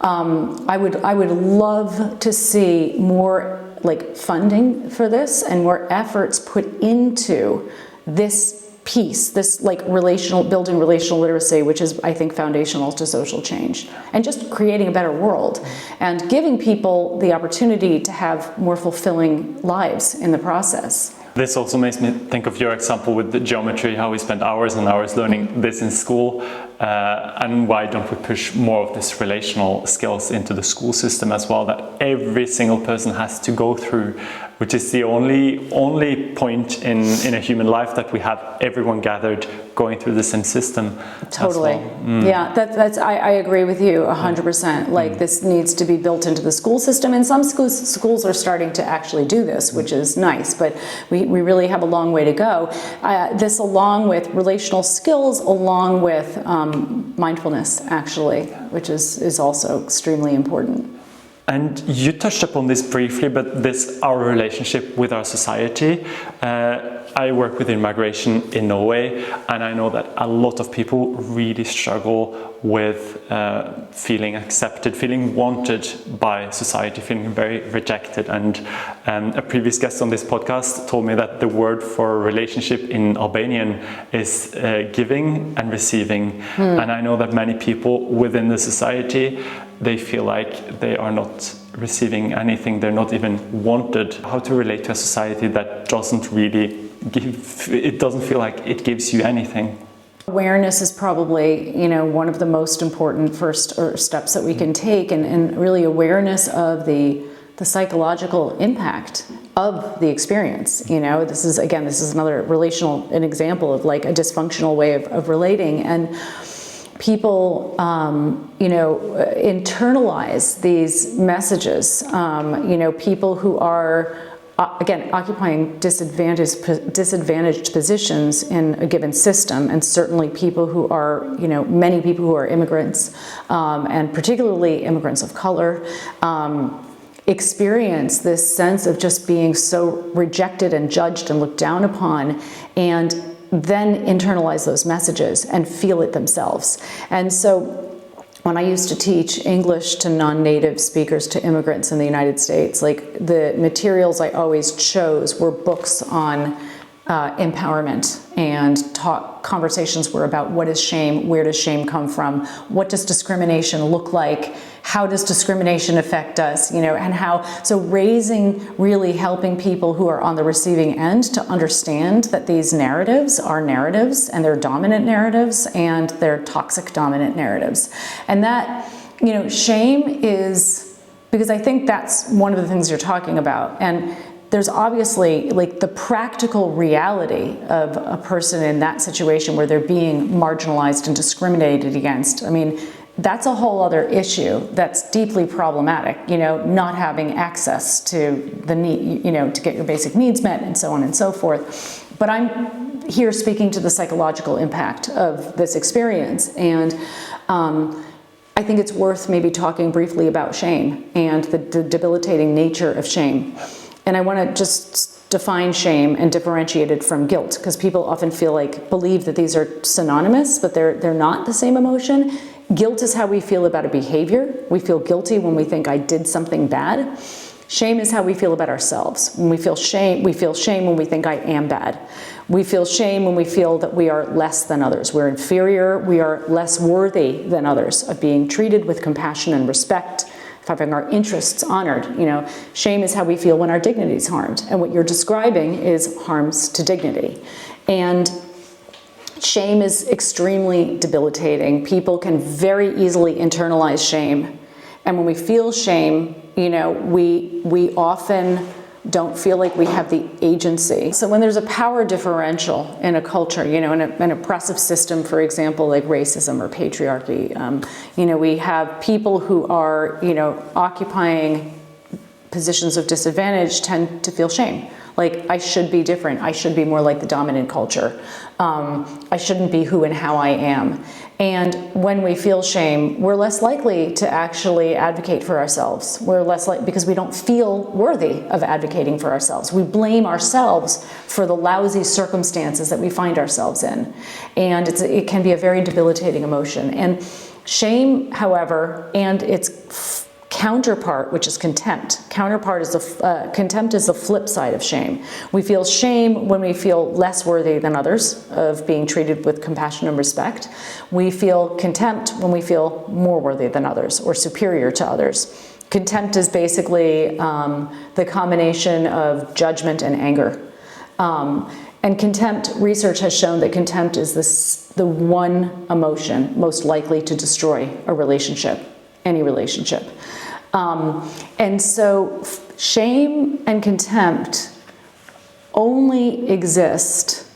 I would love to see more like funding for this and more efforts put into this piece, this like building relational literacy, which is, I think, foundational to social change, and just creating a better world and giving people the opportunity to have more fulfilling lives in the process. This also makes me think of your example with the geometry, how we spend hours and hours learning this in school, and why don't we push more of this relational skills into the school system as well, that every single person has to go through, which is the only point in a human life that we have everyone gathered going through the same system. Totally. Well. Yeah, I agree with you 100%. Like this needs to be built into the school system, and some schools are starting to actually do this, which is nice, but we really have a long way to go. This along with relational skills, along with mindfulness, actually, which is also extremely important. And you touched upon this briefly, but our relationship with our society. I work within migration in Norway, and I know that a lot of people really struggle with feeling accepted, feeling wanted by society, feeling very rejected. And a previous guest on this podcast told me that the word for relationship in Albanian is giving and receiving. And I know that many people within the society, they feel like they are not receiving anything, they're not even wanted. How to relate to a society that doesn't really it doesn't feel like it gives you anything. Awareness is probably, you know, one of the most important first steps that we can take, and really awareness of the psychological impact of the experience. You know, this is another an example of like a dysfunctional way of relating, and people, you know, internalize these messages. You know, people who are again, occupying disadvantaged positions in a given system, and certainly people who are, you know, many people who are immigrants, and particularly immigrants of color, experience this sense of just being so rejected and judged and looked down upon, and then internalize those messages and feel it themselves. And so when I used to teach English to non-native speakers, to immigrants in the United States, like the materials I always chose were books on empowerment, and conversations were about what is shame, where does shame come from, what does discrimination look like, how does discrimination affect us, you know, and so really helping people who are on the receiving end to understand that these narratives are narratives, and they're dominant narratives, and they're toxic dominant narratives. And that, you know, shame is, because I think that's one of the things you're talking about, and there's obviously like the practical reality of a person in that situation where they're being marginalized and discriminated against. I mean, that's a whole other issue that's deeply problematic, you know, not having access to the need, you know, to get your basic needs met and so on and so forth. But I'm here speaking to the psychological impact of this experience. And I think it's worth maybe talking briefly about shame and the debilitating nature of shame. And I want to just define shame and differentiate it from guilt, because people often believe that these are synonymous, but they're not the same emotion. Guilt is how we feel about a behavior. We feel guilty when we think I did something bad. Shame is how we feel about ourselves. When we feel shame when we think I am bad. We feel shame when we feel that we are less than others. We're inferior, we are less worthy than others of being treated with compassion and respect, of having our interests honored. You know, shame is how we feel when our dignity is harmed. And what you're describing is harms to dignity. And shame is extremely debilitating. People can very easily internalize shame. And when we feel shame, you know, we often don't feel like we have the agency. So when there's a power differential in a culture, you know, in an oppressive system, for example, like racism or patriarchy, you know, we have people who are, you know, occupying positions of disadvantage tend to feel shame. Like, I should be different. I should be more like the dominant culture. I shouldn't be who and how I am. And when we feel shame, we're less likely to actually advocate for ourselves. We're less likely, because we don't feel worthy of advocating for ourselves. We blame ourselves for the lousy circumstances that we find ourselves in. And it can be a very debilitating emotion. And shame, however, and its counterpart, which is contempt. Contempt is the flip side of shame. We feel shame when we feel less worthy than others of being treated with compassion and respect. We feel contempt when we feel more worthy than others or superior to others. Contempt is basically the combination of judgment and anger. And contempt, research has shown that contempt is the one emotion most likely to destroy a relationship, any relationship. And so shame and contempt only exist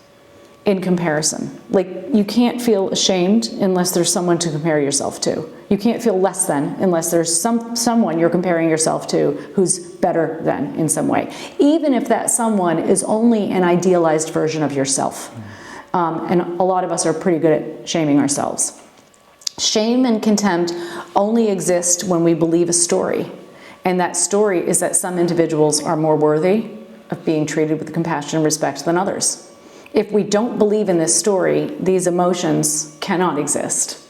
in comparison. Like, you can't feel ashamed unless there's someone to compare yourself to. You can't feel less than unless there's someone you're comparing yourself to who's better than in some way, even if that someone is only an idealized version of yourself. And a lot of us are pretty good at shaming ourselves. Shame and contempt only exist when we believe a story. And that story is that some individuals are more worthy of being treated with compassion and respect than others. If we don't believe in this story, these emotions cannot exist.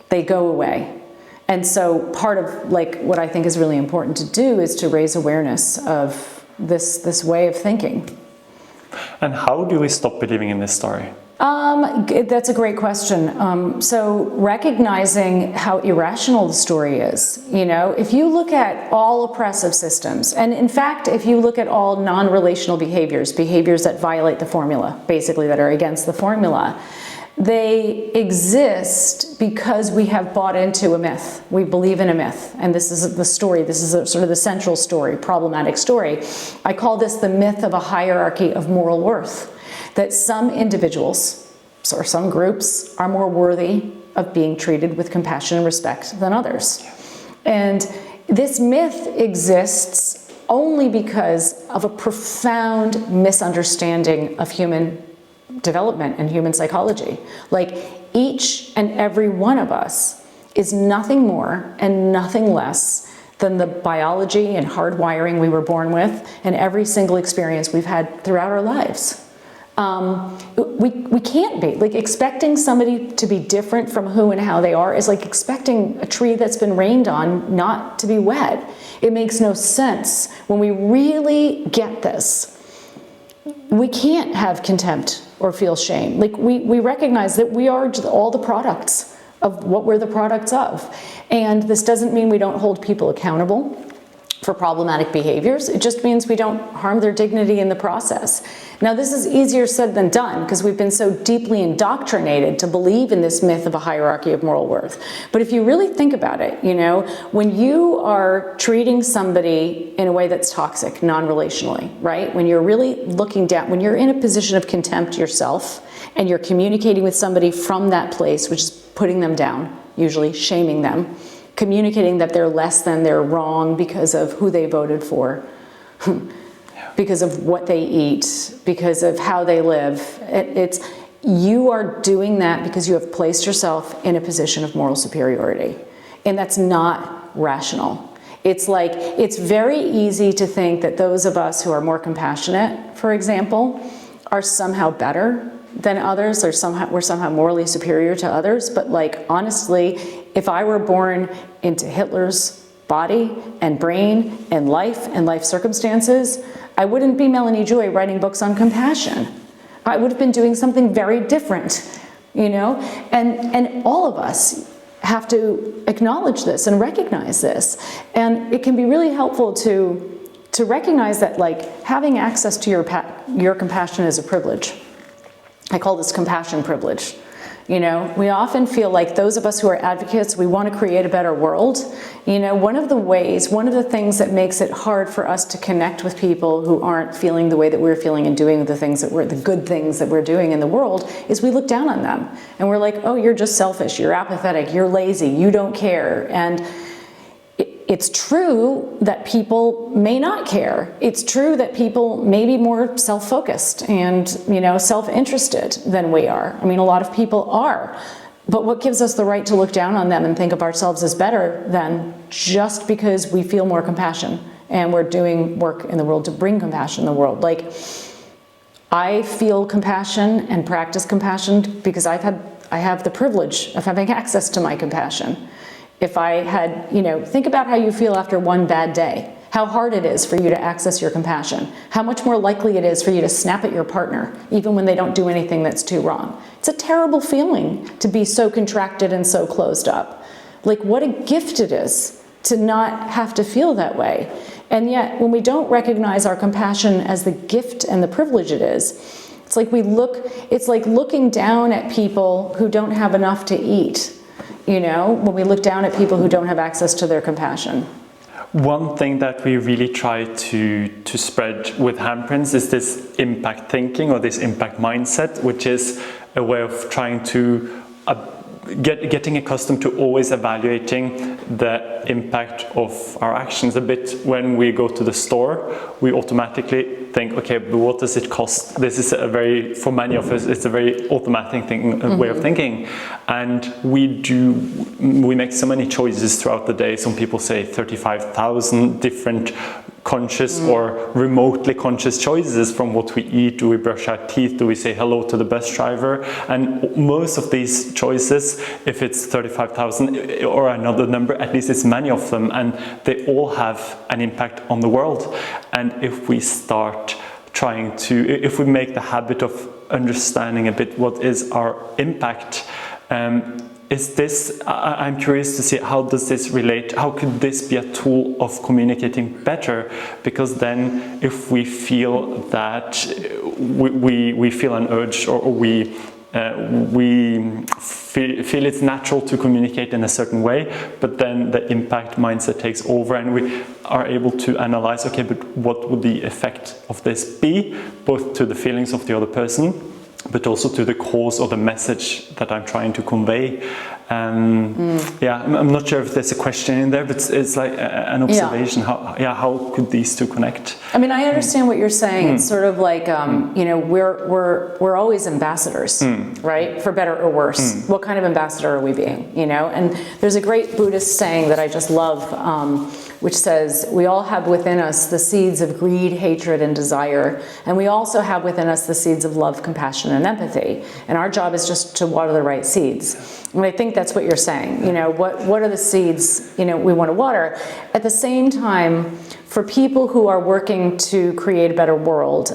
They go away. And so part of what I think is really important to do is to raise awareness of this way of thinking. And how do we stop believing in this story? That's a great question. So recognizing how irrational the story is, you know, if you look at all oppressive systems, and in fact, if you look at all non-relational behaviors that violate the formula, basically that are against the formula, they exist because we have bought into a myth. We believe in a myth. And this is the story. This is sort of the central story, problematic story. I call this the myth of a hierarchy of moral worth. That some individuals or some groups are more worthy of being treated with compassion and respect than others. And this myth exists only because of a profound misunderstanding of human development and human psychology. Like, each and every one of us is nothing more and nothing less than the biology and hardwiring we were born with and every single experience we've had throughout our lives. We can't be. Like, expecting somebody to be different from who and how they are is like expecting a tree that's been rained on not to be wet. It makes no sense. When we really get this, we can't have contempt or feel shame. Like, we recognize that we are all the products of what we're the products of. And this doesn't mean we don't hold people accountable for problematic behaviors. It just means we don't harm their dignity in the process. Now, this is easier said than done because we've been so deeply indoctrinated to believe in this myth of a hierarchy of moral worth. But if you really think about it, you know, when you are treating somebody in a way that's toxic, non-relationally, right? When you're really looking down, when you're in a position of contempt yourself and you're communicating with somebody from that place, which is putting them down, usually shaming them, communicating that they're less than, they're wrong because of who they voted for, because of what they eat, because of how they live. You are doing that because you have placed yourself in a position of moral superiority. And that's not rational. It's like, it's very easy to think that those of us who are more compassionate, for example, are somehow better than others, or we're somehow morally superior to others. But like, honestly, if I were born into Hitler's body and brain and life circumstances, I wouldn't be Melanie Joy writing books on compassion. I would have been doing something very different, you know? And all of us have to acknowledge this and recognize this. And it can be really helpful to recognize that, like, having access to your compassion is a privilege. I call this compassion privilege. You know, we often feel like those of us who are advocates, we want to create a better world. You know, one of the things that makes it hard for us to connect with people who aren't feeling the way that we're feeling and doing the good things that we're doing in the world is we look down on them. And we're like, oh, you're just selfish, you're apathetic, you're lazy, you don't care. And it's true that people may not care. It's true that people may be more self-focused and, you know, self-interested than we are. I mean, a lot of people are. But what gives us the right to look down on them and think of ourselves as better than just because we feel more compassion and we're doing work in the world to bring compassion in the world? Like, I feel compassion and practice compassion because I have the privilege of having access to my compassion. If I had, you know, think about how you feel after one bad day, how hard it is for you to access your compassion, how much more likely it is for you to snap at your partner, even when they don't do anything that's too wrong. It's a terrible feeling to be so contracted and so closed up. Like, what a gift it is to not have to feel that way. And yet, when we don't recognize our compassion as the gift and the privilege it is, it's like looking down at people who don't have enough to eat. You know, when we look down at people who don't have access to their compassion. One thing that we really try to spread with handprints is this impact thinking, or this impact mindset, which is a way of trying to getting accustomed to always evaluating the impact of our actions. A bit when we go to the store, we automatically think, okay, but what does it cost? This is for many of us, it's a very automatic way of thinking. And we make so many choices throughout the day. Some people say 35,000 different conscious or remotely conscious choices from what we eat. Do we brush our teeth? Do we say hello to the bus driver? And most of these choices, if it's 35,000 or another number, at least it's many of them, and they all have an impact on the world. And if we start if we make the habit of understanding a bit what is our impact, I'm curious to see, how does this relate? How could this be a tool of communicating better? Because then if we feel that we feel an urge, or we feel it's natural to communicate in a certain way, but then the impact mindset takes over and we are able to analyze, okay, but what would the effect of this be, both to the feelings of the other person, but also to the cause or the message that I'm trying to convey. Yeah, I'm not sure if there's a question in there, but it's like an observation. Yeah. How could these two connect? I mean, I understand what you're saying. It's sort of like, you know, we're always ambassadors, right? For better or worse. What kind of ambassador are we being, you know? And there's a great Buddhist saying that I just love, which says, we all have within us the seeds of greed, hatred, and desire. And we also have within us the seeds of love, compassion, and empathy. And our job is just to water the right seeds. And I think that's what you're saying. You know, what are the seeds, you know, we want to water? At the same time, for people who are working to create a better world,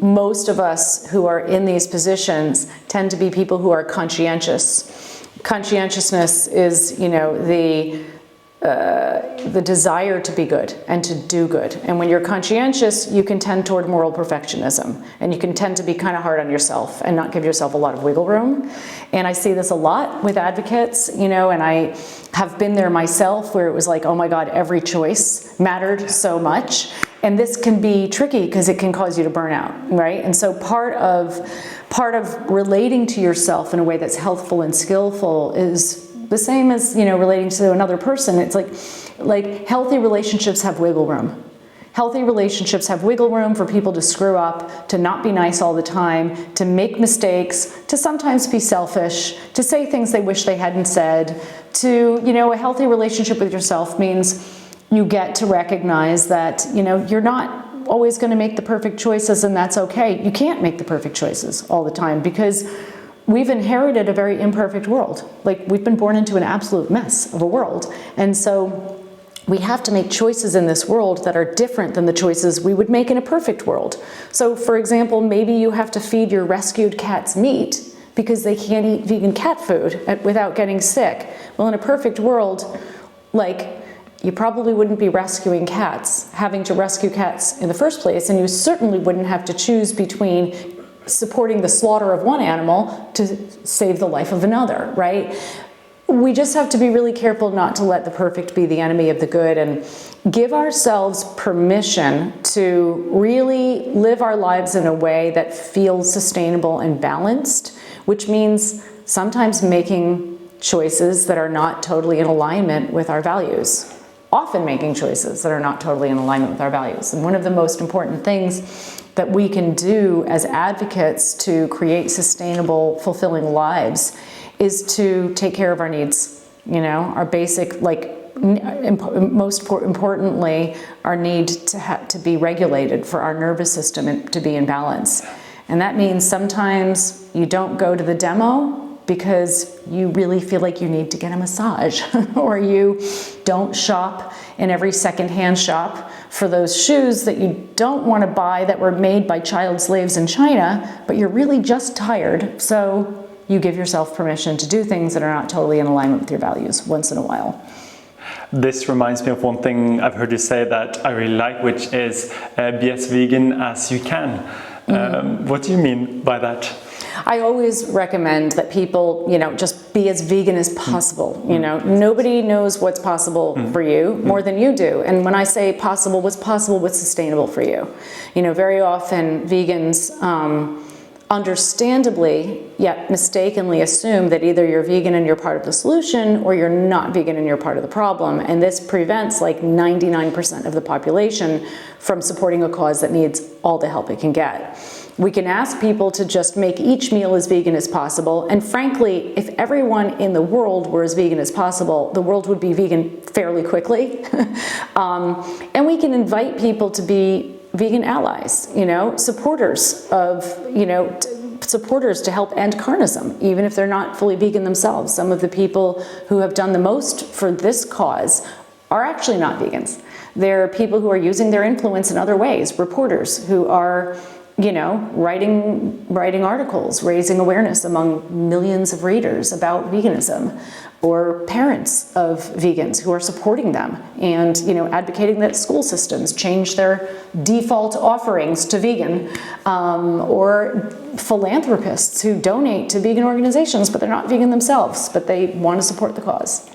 most of us who are in these positions tend to be people who are conscientious. Conscientiousness is, you know, the desire to be good and to do good. And when you're conscientious, you can tend toward moral perfectionism, and you can tend to be kind of hard on yourself and not give yourself a lot of wiggle room. And I see this a lot with advocates, you know, and I have been there myself where it was like, oh my God, every choice mattered so much. And this can be tricky because it can cause you to burn out, right? And so part of relating to yourself in a way that's healthful and skillful is the same as, you know, relating to another person. It's like healthy relationships have wiggle room. Healthy relationships have wiggle room for people to screw up, to not be nice all the time, to make mistakes, to sometimes be selfish, to say things they wish they hadn't said. You know, a healthy relationship with yourself means you get to recognize that, you know, you're not always going to make the perfect choices, and that's okay. You can't make the perfect choices all the time because we've inherited a very imperfect world. Like, we've been born into an absolute mess of a world. And so we have to make choices in this world that are different than the choices we would make in a perfect world. So, for example, maybe you have to feed your rescued cats meat because they can't eat vegan cat food without getting sick. Well, in a perfect world, like, you probably wouldn't be rescuing cats, having to rescue cats in the first place, and you certainly wouldn't have to choose between supporting the slaughter of one animal to save the life of another, right? We just have to be really careful not to let the perfect be the enemy of the good, and give ourselves permission to really live our lives in a way that feels sustainable and balanced, which means sometimes making choices that are not totally in alignment with our values. Often making choices that are not totally in alignment with our values. And one of the most important things that we can do as advocates to create sustainable, fulfilling lives is to take care of our needs. You know, our basic, like, most importantly, our need to be regulated, for our nervous system to be in balance. And that means sometimes you don't go to the demo because you really feel like you need to get a massage, or you don't shop in every secondhand shop for those shoes that you don't want to buy that were made by child slaves in China, but you're really just tired, so you give yourself permission to do things that are not totally in alignment with your values once in a while. This reminds me of one thing I've heard you say that I really like, which is be as vegan as you can. What do you mean by that? I always recommend that people, you know, just be as vegan as possible. You know, nobody knows what's possible for you more than you do. And when I say possible, what's possible, what's sustainable for you? You know, very often vegans understandably, yet mistakenly assume that either you're vegan and you're part of the solution, or you're not vegan and you're part of the problem. And this prevents like 99% of the population from supporting a cause that needs all the help it can get. We can ask people to just make each meal as vegan as possible. And frankly, if everyone in the world were as vegan as possible, the world would be vegan fairly quickly. And we can invite people to be vegan allies, you know, supporters of, you know, supporters to help end carnism, even if they're not fully vegan themselves. Some of the people who have done the most for this cause are actually not vegans. They're people who are using their influence in other ways, reporters who are, you know, writing articles, raising awareness among millions of readers about veganism, or parents of vegans who are supporting them and, you know, advocating that school systems change their default offerings to vegan, or philanthropists who donate to vegan organizations, but they're not vegan themselves, but they want to support the cause.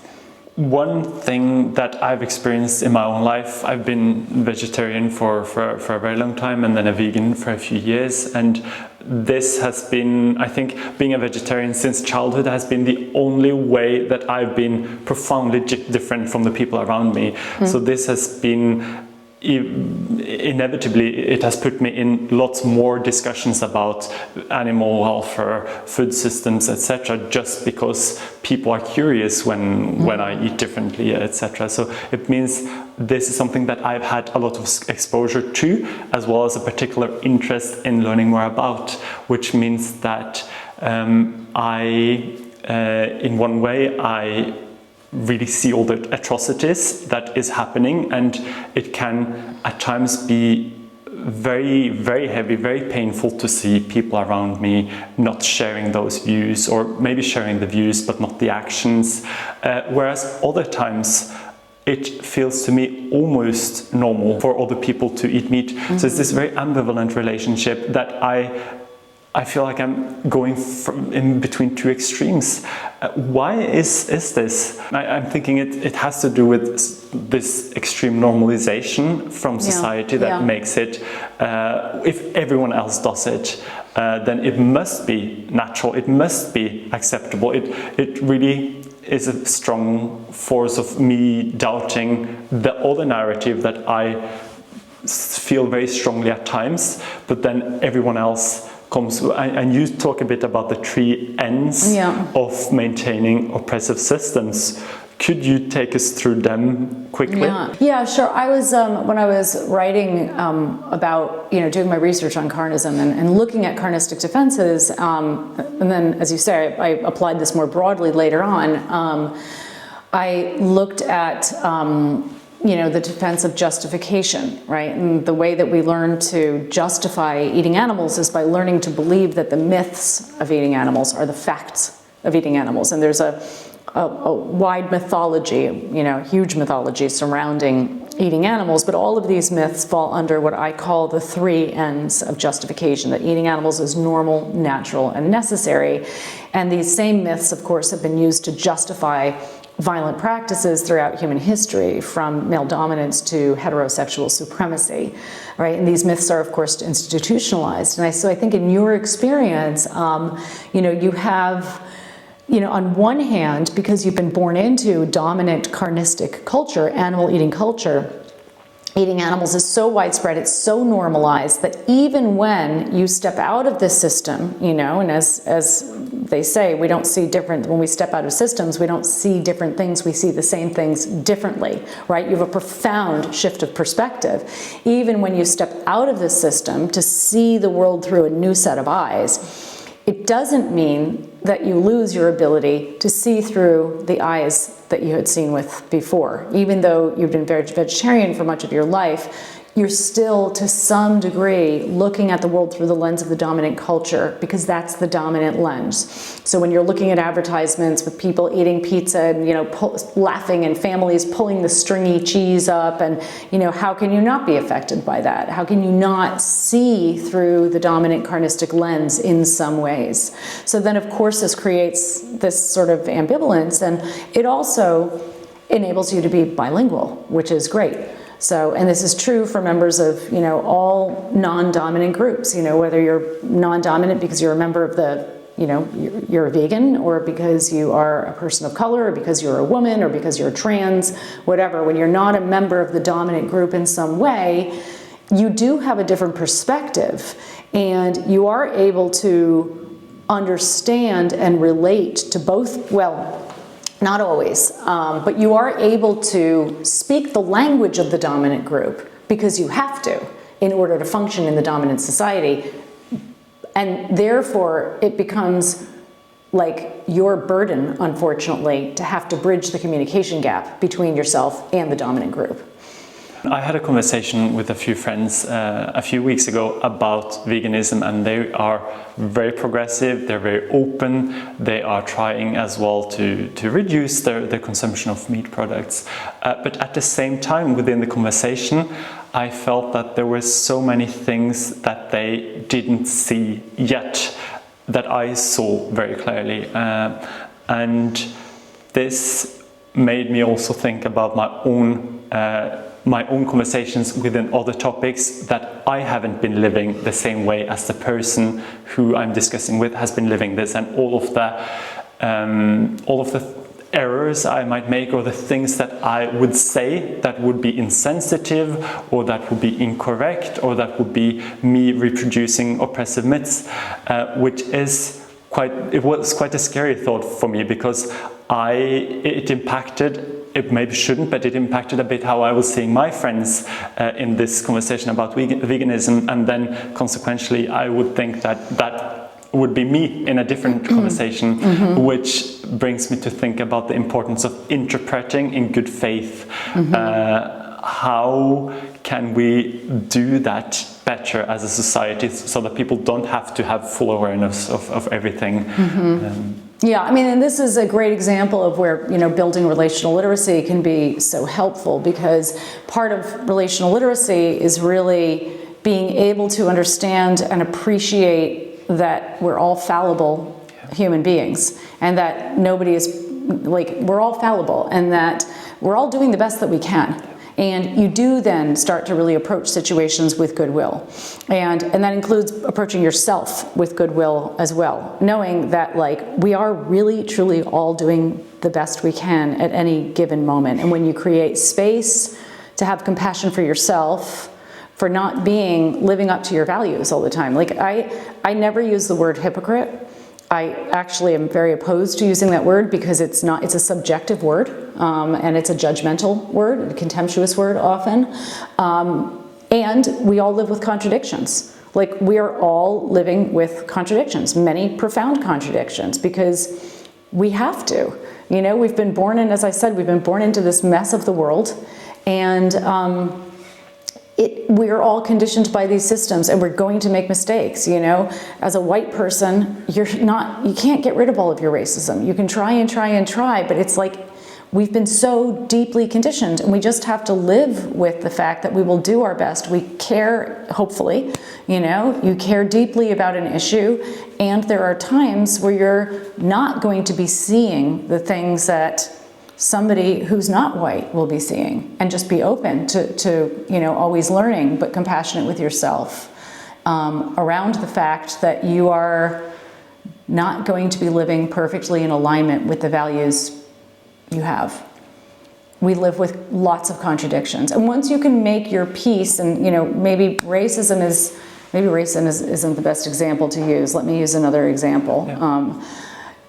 One thing that I've experienced in my own life, I've been vegetarian for a very long time, and then a vegan for a few years, and this has been, I think, being a vegetarian since childhood has been the only way that I've been profoundly different from the people around me. So this has been, inevitably, it has put me in lots more discussions about animal welfare, food systems, etc., just because people are curious when I eat differently, etc. So it means this is something that I've had a lot of exposure to, as well as a particular interest in learning more about, which means that in one way, I really see all the atrocities that is happening, and it can at times be very, very heavy, very painful to see people around me not sharing those views, or maybe sharing the views but not the actions, whereas other times it feels to me almost normal for other people to eat meat. So it's this very ambivalent relationship that I feel like I'm going from in between two extremes. Why is this? I'm thinking it has to do with this extreme normalization from society that makes it, if everyone else does it, then it must be natural, it must be acceptable. It really is a strong force of me doubting the other narrative that I feel very strongly at times, but then everyone else comes, and you talk a bit about the three ends of maintaining oppressive systems. Could you take us through them quickly? Yeah, sure. I was when I was writing about doing my research on carnism and looking at carnistic defenses, and then, as you say, I applied this more broadly later on. I looked at the defense of justification, right? And the way that we learn to justify eating animals is by learning to believe that the myths of eating animals are the facts of eating animals. And there's a wide mythology, huge mythology surrounding eating animals, but all of these myths fall under what I call the three ends of justification, that eating animals is normal, natural, and necessary. And these same myths, of course, have been used to justify violent practices throughout human history, from male dominance to heterosexual supremacy, right? And these myths are, of course, institutionalized. And so I think in your experience, you have, on one hand, because you've been born into dominant carnistic culture, animal eating culture, eating animals is so widespread, it's so normalized that even when you step out of this system, and as they say, we don't see different, when we step out of systems, we don't see different things, we see the same things differently, right? You have a profound shift of perspective. Even when you step out of this system to see the world through a new set of eyes, it doesn't mean that you lose your ability to see through the eyes that you had seen with before. Even though you've been vegetarian for much of your life, you're still, to some degree, looking at the world through the lens of the dominant culture, because that's the dominant lens. So when you're looking at advertisements with people eating pizza and, laughing, and families pulling the stringy cheese up, and, how can you not be affected by that? How can you not see through the dominant carnistic lens in some ways? So then, of course, this creates this sort of ambivalence, and it also enables you to be bilingual, which is great. So, and this is true for members of, all non-dominant groups, whether you're non-dominant because you're a member of the, you're a vegan, or because you are a person of color, or because you're a woman, or because you're trans, whatever. When you're not a member of the dominant group in some way, you do have a different perspective, and you are able to understand and relate to both, well, not always, but you are able to speak the language of the dominant group because you have to in order to function in the dominant society. And therefore, it becomes like your burden, unfortunately, to have to bridge the communication gap between yourself and the dominant group. I had a conversation with a few friends a few weeks ago about veganism, and they are very progressive, they're very open, they are trying as well to reduce their consumption of meat products. But at the same time, within the conversation, I felt that there were so many things that they didn't see yet that I saw very clearly. And this made me also think about my own conversations within other topics, that I haven't been living the same way as the person who I'm discussing with has been living this, and all of the errors I might make, or the things that I would say that would be insensitive, or that would be incorrect, or that would be me reproducing oppressive myths, which is it was quite a scary thought for me, because it impacted, it maybe shouldn't, but it impacted a bit how I was seeing my friends in this conversation about veganism, and then consequently I would think that would be me in a different conversation, which brings me to think about the importance of interpreting in good faith. How can we do that better as a society, so that people don't have to have full awareness of everything? Yeah, I mean, and this is a great example of where, building relational literacy can be so helpful, because part of relational literacy is really being able to understand and appreciate that we're all fallible human beings, and that nobody is, we're all fallible, and that we're all doing the best that we can. And you do then start to really approach situations with goodwill. And that includes approaching yourself with goodwill as well, knowing that we are really, truly all doing the best we can at any given moment. And when you create space to have compassion for yourself, for not living up to your values all the time. I never use the word hypocrite. I actually am very opposed to using that word, because it's a subjective word, and it's a judgmental word, a contemptuous word often. And we all live with contradictions. We are all living with contradictions, many profound contradictions, because we have to. We've been born in, as I said, we've been born into this mess of the world, and we're all conditioned by these systems, and we're going to make mistakes. As a white person, you can't get rid of all of your racism. You can try and try and try, but it's we've been so deeply conditioned, and we just have to live with the fact that we will do our best. We care, hopefully, you care deeply about an issue, and there are times where you're not going to be seeing the things that somebody who's not white will be seeing, and just be open to always learning, but compassionate with yourself around the fact that you are not going to be living perfectly in alignment with the values you have. We live with lots of contradictions, and once you can make your peace, and maybe racism isn't the best example to use. Let me use another example. Yeah.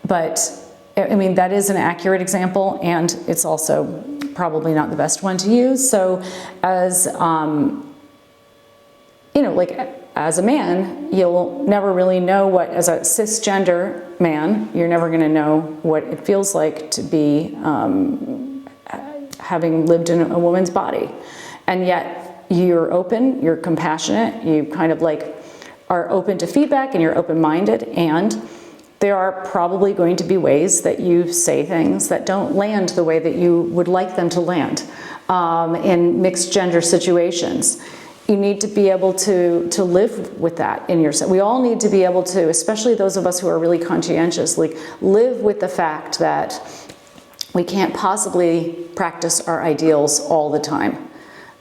But I mean, that is an accurate example, and it's also probably not the best one to use. So as, as a man, you'll never really know as a cisgender man, you're never going to know what it feels like to be having lived in a woman's body. And yet you're open, you're compassionate, you kind of are open to feedback, and you're open-minded, and there are probably going to be ways that you say things that don't land the way that you would like them to land in mixed gender situations. You need to be able to live with that in yourself. We all need to be able to, especially those of us who are really conscientious, live with the fact that we can't possibly practice our ideals all the time.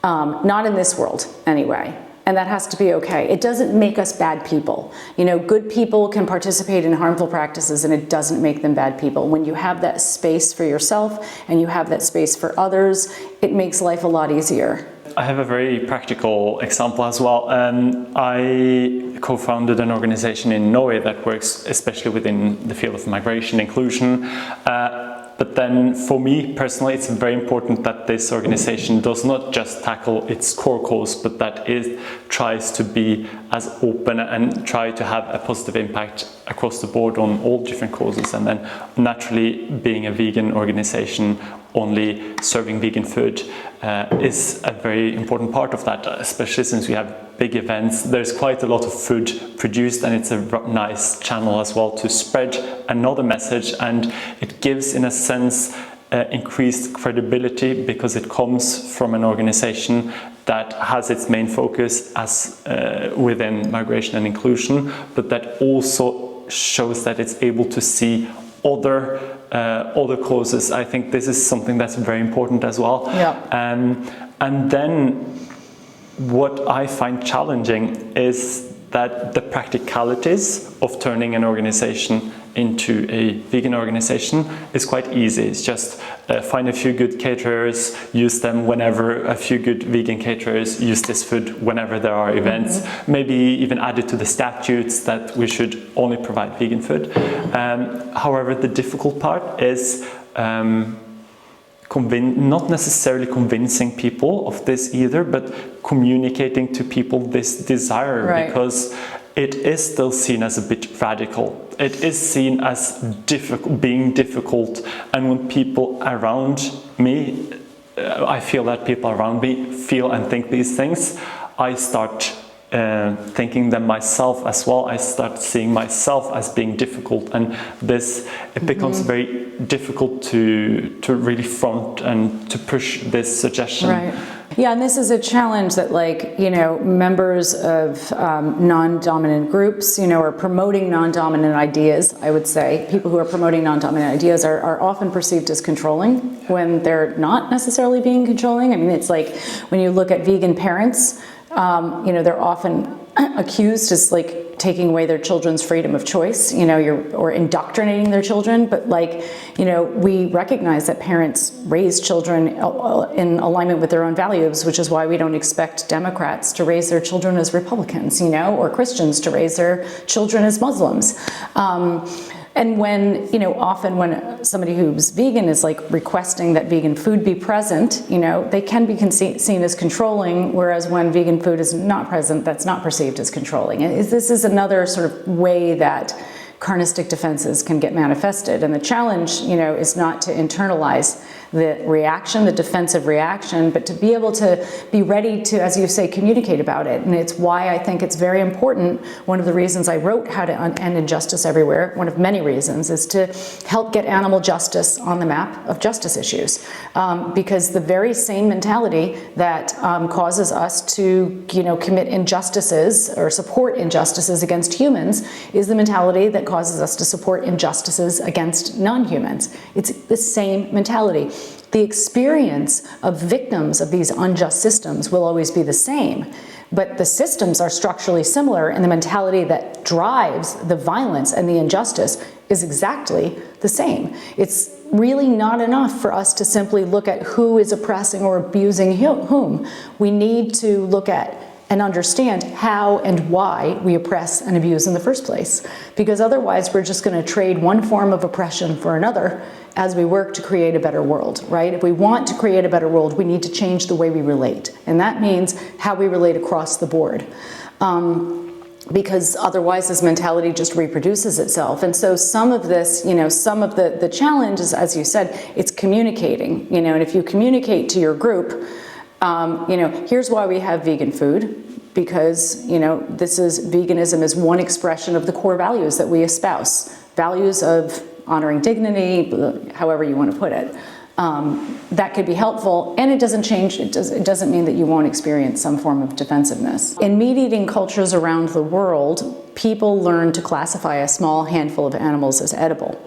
Not in this world, anyway. And that has to be okay. It doesn't make us bad people. Good people can participate in harmful practices, and it doesn't make them bad people. When you have that space for yourself and you have that space for others, it makes life a lot easier. I have a very practical example as well. I co-founded an organization in Norway that works especially within the field of migration inclusion. But then for me personally, it's very important that this organization does not just tackle its core cause, but that it tries to be as open and try to have a positive impact across the board on all different causes. And then naturally, being a vegan organization, only serving vegan food is a very important part of that, especially since we have big events. There's quite a lot of food produced, and it's a nice channel as well to spread another message, and it gives, in a sense, increased credibility, because it comes from an organization that has its main focus as within migration and inclusion, but that also shows that it's able to see other causes. I think this is something that's very important as well. Yeah. And then what I find challenging is that the practicalities of turning an organization into a vegan organization is quite easy. It's just find a few good caterers, use them whenever a few good vegan caterers use this food whenever there are events. Mm-hmm. Maybe even add it to the statutes that we should only provide vegan food. However, the difficult part is not necessarily convincing people of this either, but communicating to people this desire, right? Because it is still seen as a bit radical. It is seen as being difficult, and when people around me, I feel that people around me feel and think these things, I start thinking that myself as well, I start seeing myself as being difficult, and it becomes very difficult to really front and to push this suggestion. Right. Yeah, and this is a challenge that, like, you know, members of non-dominant groups, you know, are promoting non-dominant ideas, I would say. People who are promoting non-dominant ideas are often perceived as controlling when they're not necessarily being controlling. I mean, it's like when you look at vegan parents, you know, they're often accused as like taking away their children's freedom of choice, you know, or indoctrinating their children. But, like, you know, we recognize that parents raise children in alignment with their own values, which is why we don't expect Democrats to raise their children as Republicans, you know, or Christians to raise their children as Muslims. And when, you know, often when somebody who's vegan is like requesting that vegan food be present, you know, they can be seen as controlling, whereas when vegan food is not present, that's not perceived as controlling. And this is another sort of way that carnistic defenses can get manifested. And the challenge, you know, is not to internalize the reaction, the defensive reaction, but to be able to be ready to, as you say, communicate about it. And it's why I think it's very important. One of the reasons I wrote How to End Injustice Everywhere, one of many reasons, is to help get animal justice on the map of justice issues. Because the very same mentality that causes us to, you know, commit injustices or support injustices against humans is the mentality that causes us to support injustices against non-humans. It's the same mentality. The experience of victims of these unjust systems will always be the same, but the systems are structurally similar, and the mentality that drives the violence and the injustice is exactly the same. It's really not enough for us to simply look at who is oppressing or abusing whom. We need to look at and understand how and why we oppress and abuse in the first place. Because otherwise we're just going to trade one form of oppression for another as we work to create a better world, right? If we want to create a better world, we need to change the way we relate. And that means how we relate across the board. Because otherwise this mentality just reproduces itself. And so some of this, you know, some of the challenge is, as you said, it's communicating, you know, and if you communicate to your group, you know, here's why we have vegan food, because, you know, veganism is one expression of the core values that we espouse. Values of honoring dignity, however you want to put it. That could be helpful, and it doesn't change, it doesn't mean that you won't experience some form of defensiveness. In meat-eating cultures around the world, people learn to classify a small handful of animals as edible.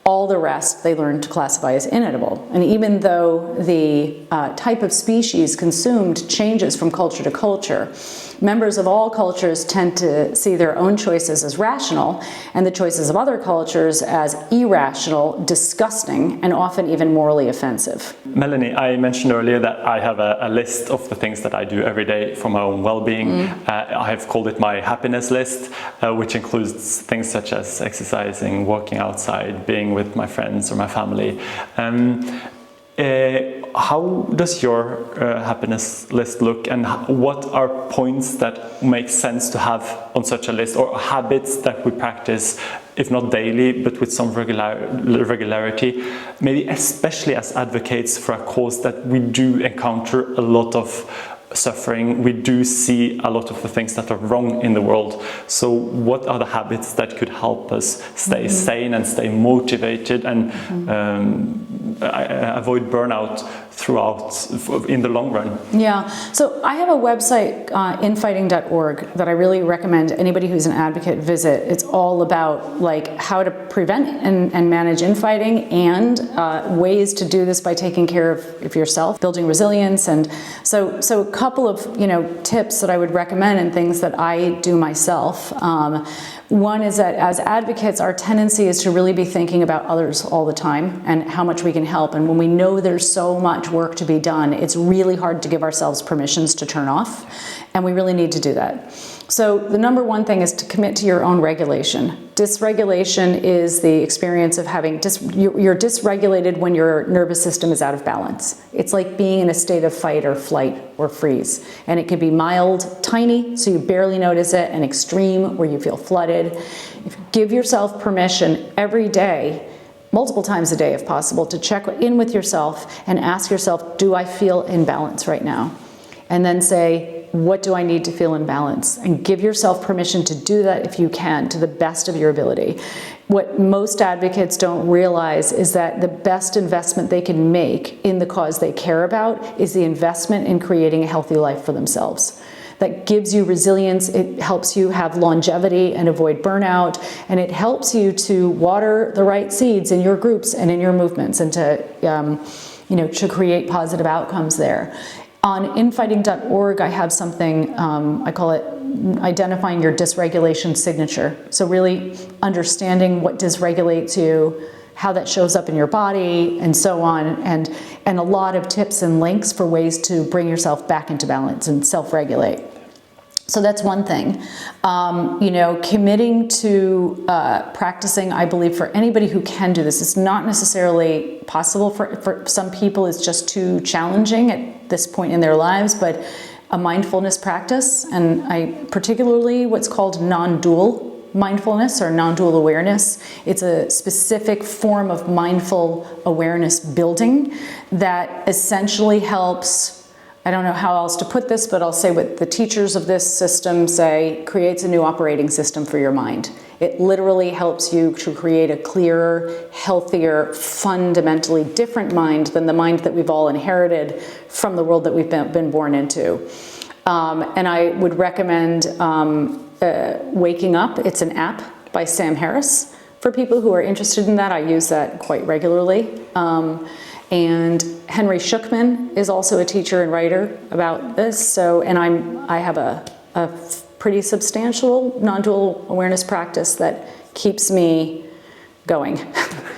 All the rest they learn to classify as inedible. And even though the type of species consumed changes from culture to culture, members of all cultures tend to see their own choices as rational and the choices of other cultures as irrational, disgusting, and often even morally offensive. Melanie, I mentioned earlier that I have a list of the things that I do every day for my own well-being. I have called it my happiness list, which includes things such as exercising, walking outside, being with my friends or my family. How does your happiness list look, and what are points that make sense to have on such a list, or habits that we practice, if not daily, but with some regularity, maybe especially as advocates for a cause that we do encounter a lot of suffering, we do see a lot of the things that are wrong in the world. So what are the habits that could help us stay sane and stay motivated and avoid burnout in the long run? Yeah, so I have a website, infighting.org, that I really recommend anybody who's an advocate visit. It's all about like how to prevent and manage infighting, and ways to do this by taking care of yourself, building resilience. And so a couple of, you know, tips that I would recommend and things that I do myself. One is that as advocates, our tendency is to really be thinking about others all the time and how much we can help. And when we know there's so much work to be done, it's really hard to give ourselves permissions to turn off. And we really need to do that. So the number one thing is to commit to your own regulation. Dysregulation is the experience of having, you're dysregulated when your nervous system is out of balance. It's like being in a state of fight or flight or freeze. And it can be mild, tiny, so you barely notice it, and extreme, where you feel flooded. Give yourself permission every day, multiple times a day if possible, to check in with yourself and ask yourself, do I feel in balance right now? And then say, what do I need to feel in balance? And give yourself permission to do that if you can, to the best of your ability. What most advocates don't realize is that the best investment they can make in the cause they care about is the investment in creating a healthy life for themselves. That gives you resilience, it helps you have longevity and avoid burnout, and it helps you to water the right seeds in your groups and in your movements, and to create positive outcomes there. On infighting.org, I have something, I call it identifying your dysregulation signature. So really understanding what dysregulates you, how that shows up in your body, and so on, and a lot of tips and links for ways to bring yourself back into balance and self-regulate. So that's one thing. Committing to practicing, I believe, for anybody who can do this, it's not necessarily possible for some people. It's just too challenging at this point in their lives, but a mindfulness practice, and particularly what's called non-dual mindfulness or non-dual awareness. It's a specific form of mindful awareness building that essentially helps, I don't know how else to put this, but I'll say what the teachers of this system say, creates a new operating system for your mind. It literally helps you to create a clearer, healthier, fundamentally different mind than the mind that we've all inherited from the world that we've been born into. And I would recommend Waking Up. It's an app by Sam Harris. For people who are interested in that, I use that quite regularly. And Henry Shukman is also a teacher and writer about this. And I have a pretty substantial non-dual awareness practice that keeps me going.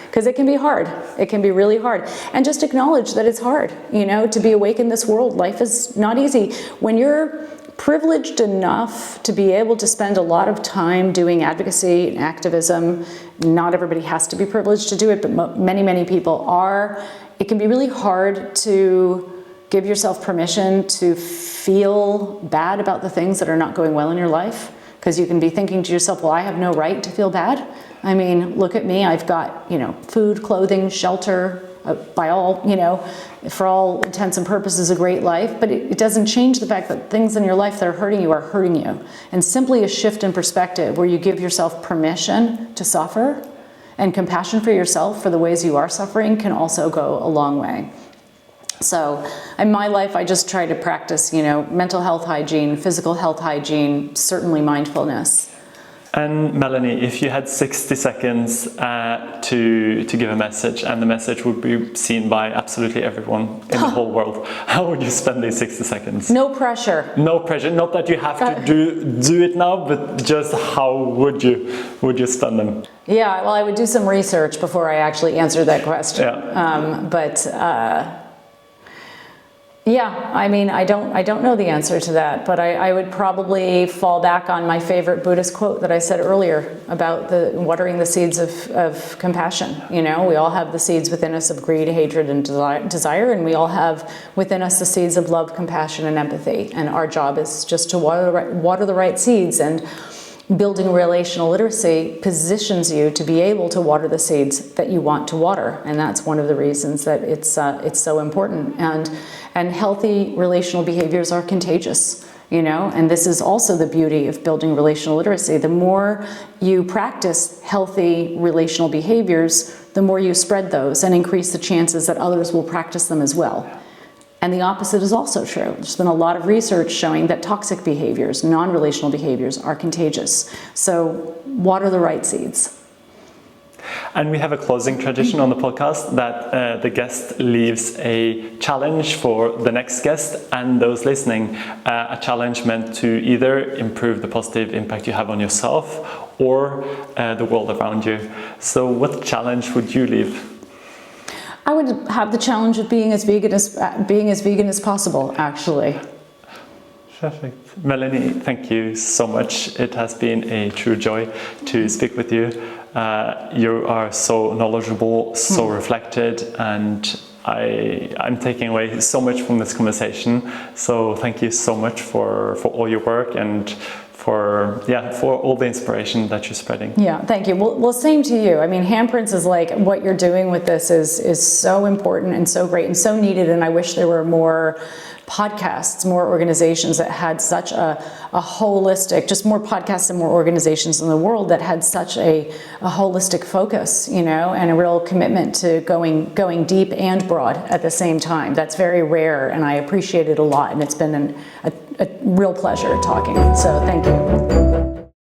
Because it can be hard. It can be really hard. And just acknowledge that it's hard, to be awake in this world. Life is not easy. When you're privileged enough to be able to spend a lot of time doing advocacy and activism, not everybody has to be privileged to do it, but many, many people are. It can be really hard to give yourself permission to feel bad about the things that are not going well in your life, because you can be thinking to yourself, well, I have no right to feel bad. I mean, look at me, I've got, food, clothing, shelter, for all intents and purposes, a great life, but it doesn't change the fact that things in your life that are hurting you. And simply a shift in perspective where you give yourself permission to suffer and compassion for yourself for the ways you are suffering can also go a long way. So in my life, I just try to practice, mental health hygiene, physical health hygiene, certainly mindfulness. And Melanie, if you had 60 seconds to give a message, and the message would be seen by absolutely everyone in the whole world, how would you spend these 60 seconds? No pressure. No pressure. Not that you have to do it now, but just how would you spend them? Yeah, well, I would do some research before I actually answer that question. Yeah. I don't know the answer to that, but I would probably fall back on my favorite Buddhist quote that I said earlier about watering the seeds of compassion. We all have the seeds within us of greed, hatred, and desire, and we all have within us the seeds of love, compassion, and empathy. And our job is just to water the right seeds, and building relational literacy positions you to be able to water the seeds that you want to water, and that's one of the reasons that it's so important. And healthy relational behaviors are contagious, and this is also the beauty of building relational literacy. The more you practice healthy relational behaviors, the more you spread those and increase the chances that others will practice them as well. And the opposite is also true. There's been a lot of research showing that toxic behaviors, non-relational behaviors, are contagious. So water the right seeds. And we have a closing tradition on the podcast that the guest leaves a challenge for the next guest and those listening, a challenge meant to either improve the positive impact you have on yourself or the world around you. So what challenge would you leave? I would have the challenge of being as vegan as possible, actually. Perfect. Melanie, thank you so much. It has been a true joy to speak with you. You are so knowledgeable, so reflected, and I'm taking away so much from this conversation. So thank you so much for all your work and for all the inspiration that you're spreading. Yeah, thank you. Well, same to you. I mean, handprints is like, what you're doing with this is so important and so great and so needed. And I wish there were more podcasts, more organizations that had such a holistic, just more podcasts and more organizations in the world that had such a holistic focus, you know, and a real commitment to going deep and broad at the same time. That's very rare, and I appreciate it a lot. And it's been a real pleasure talking. So thank you.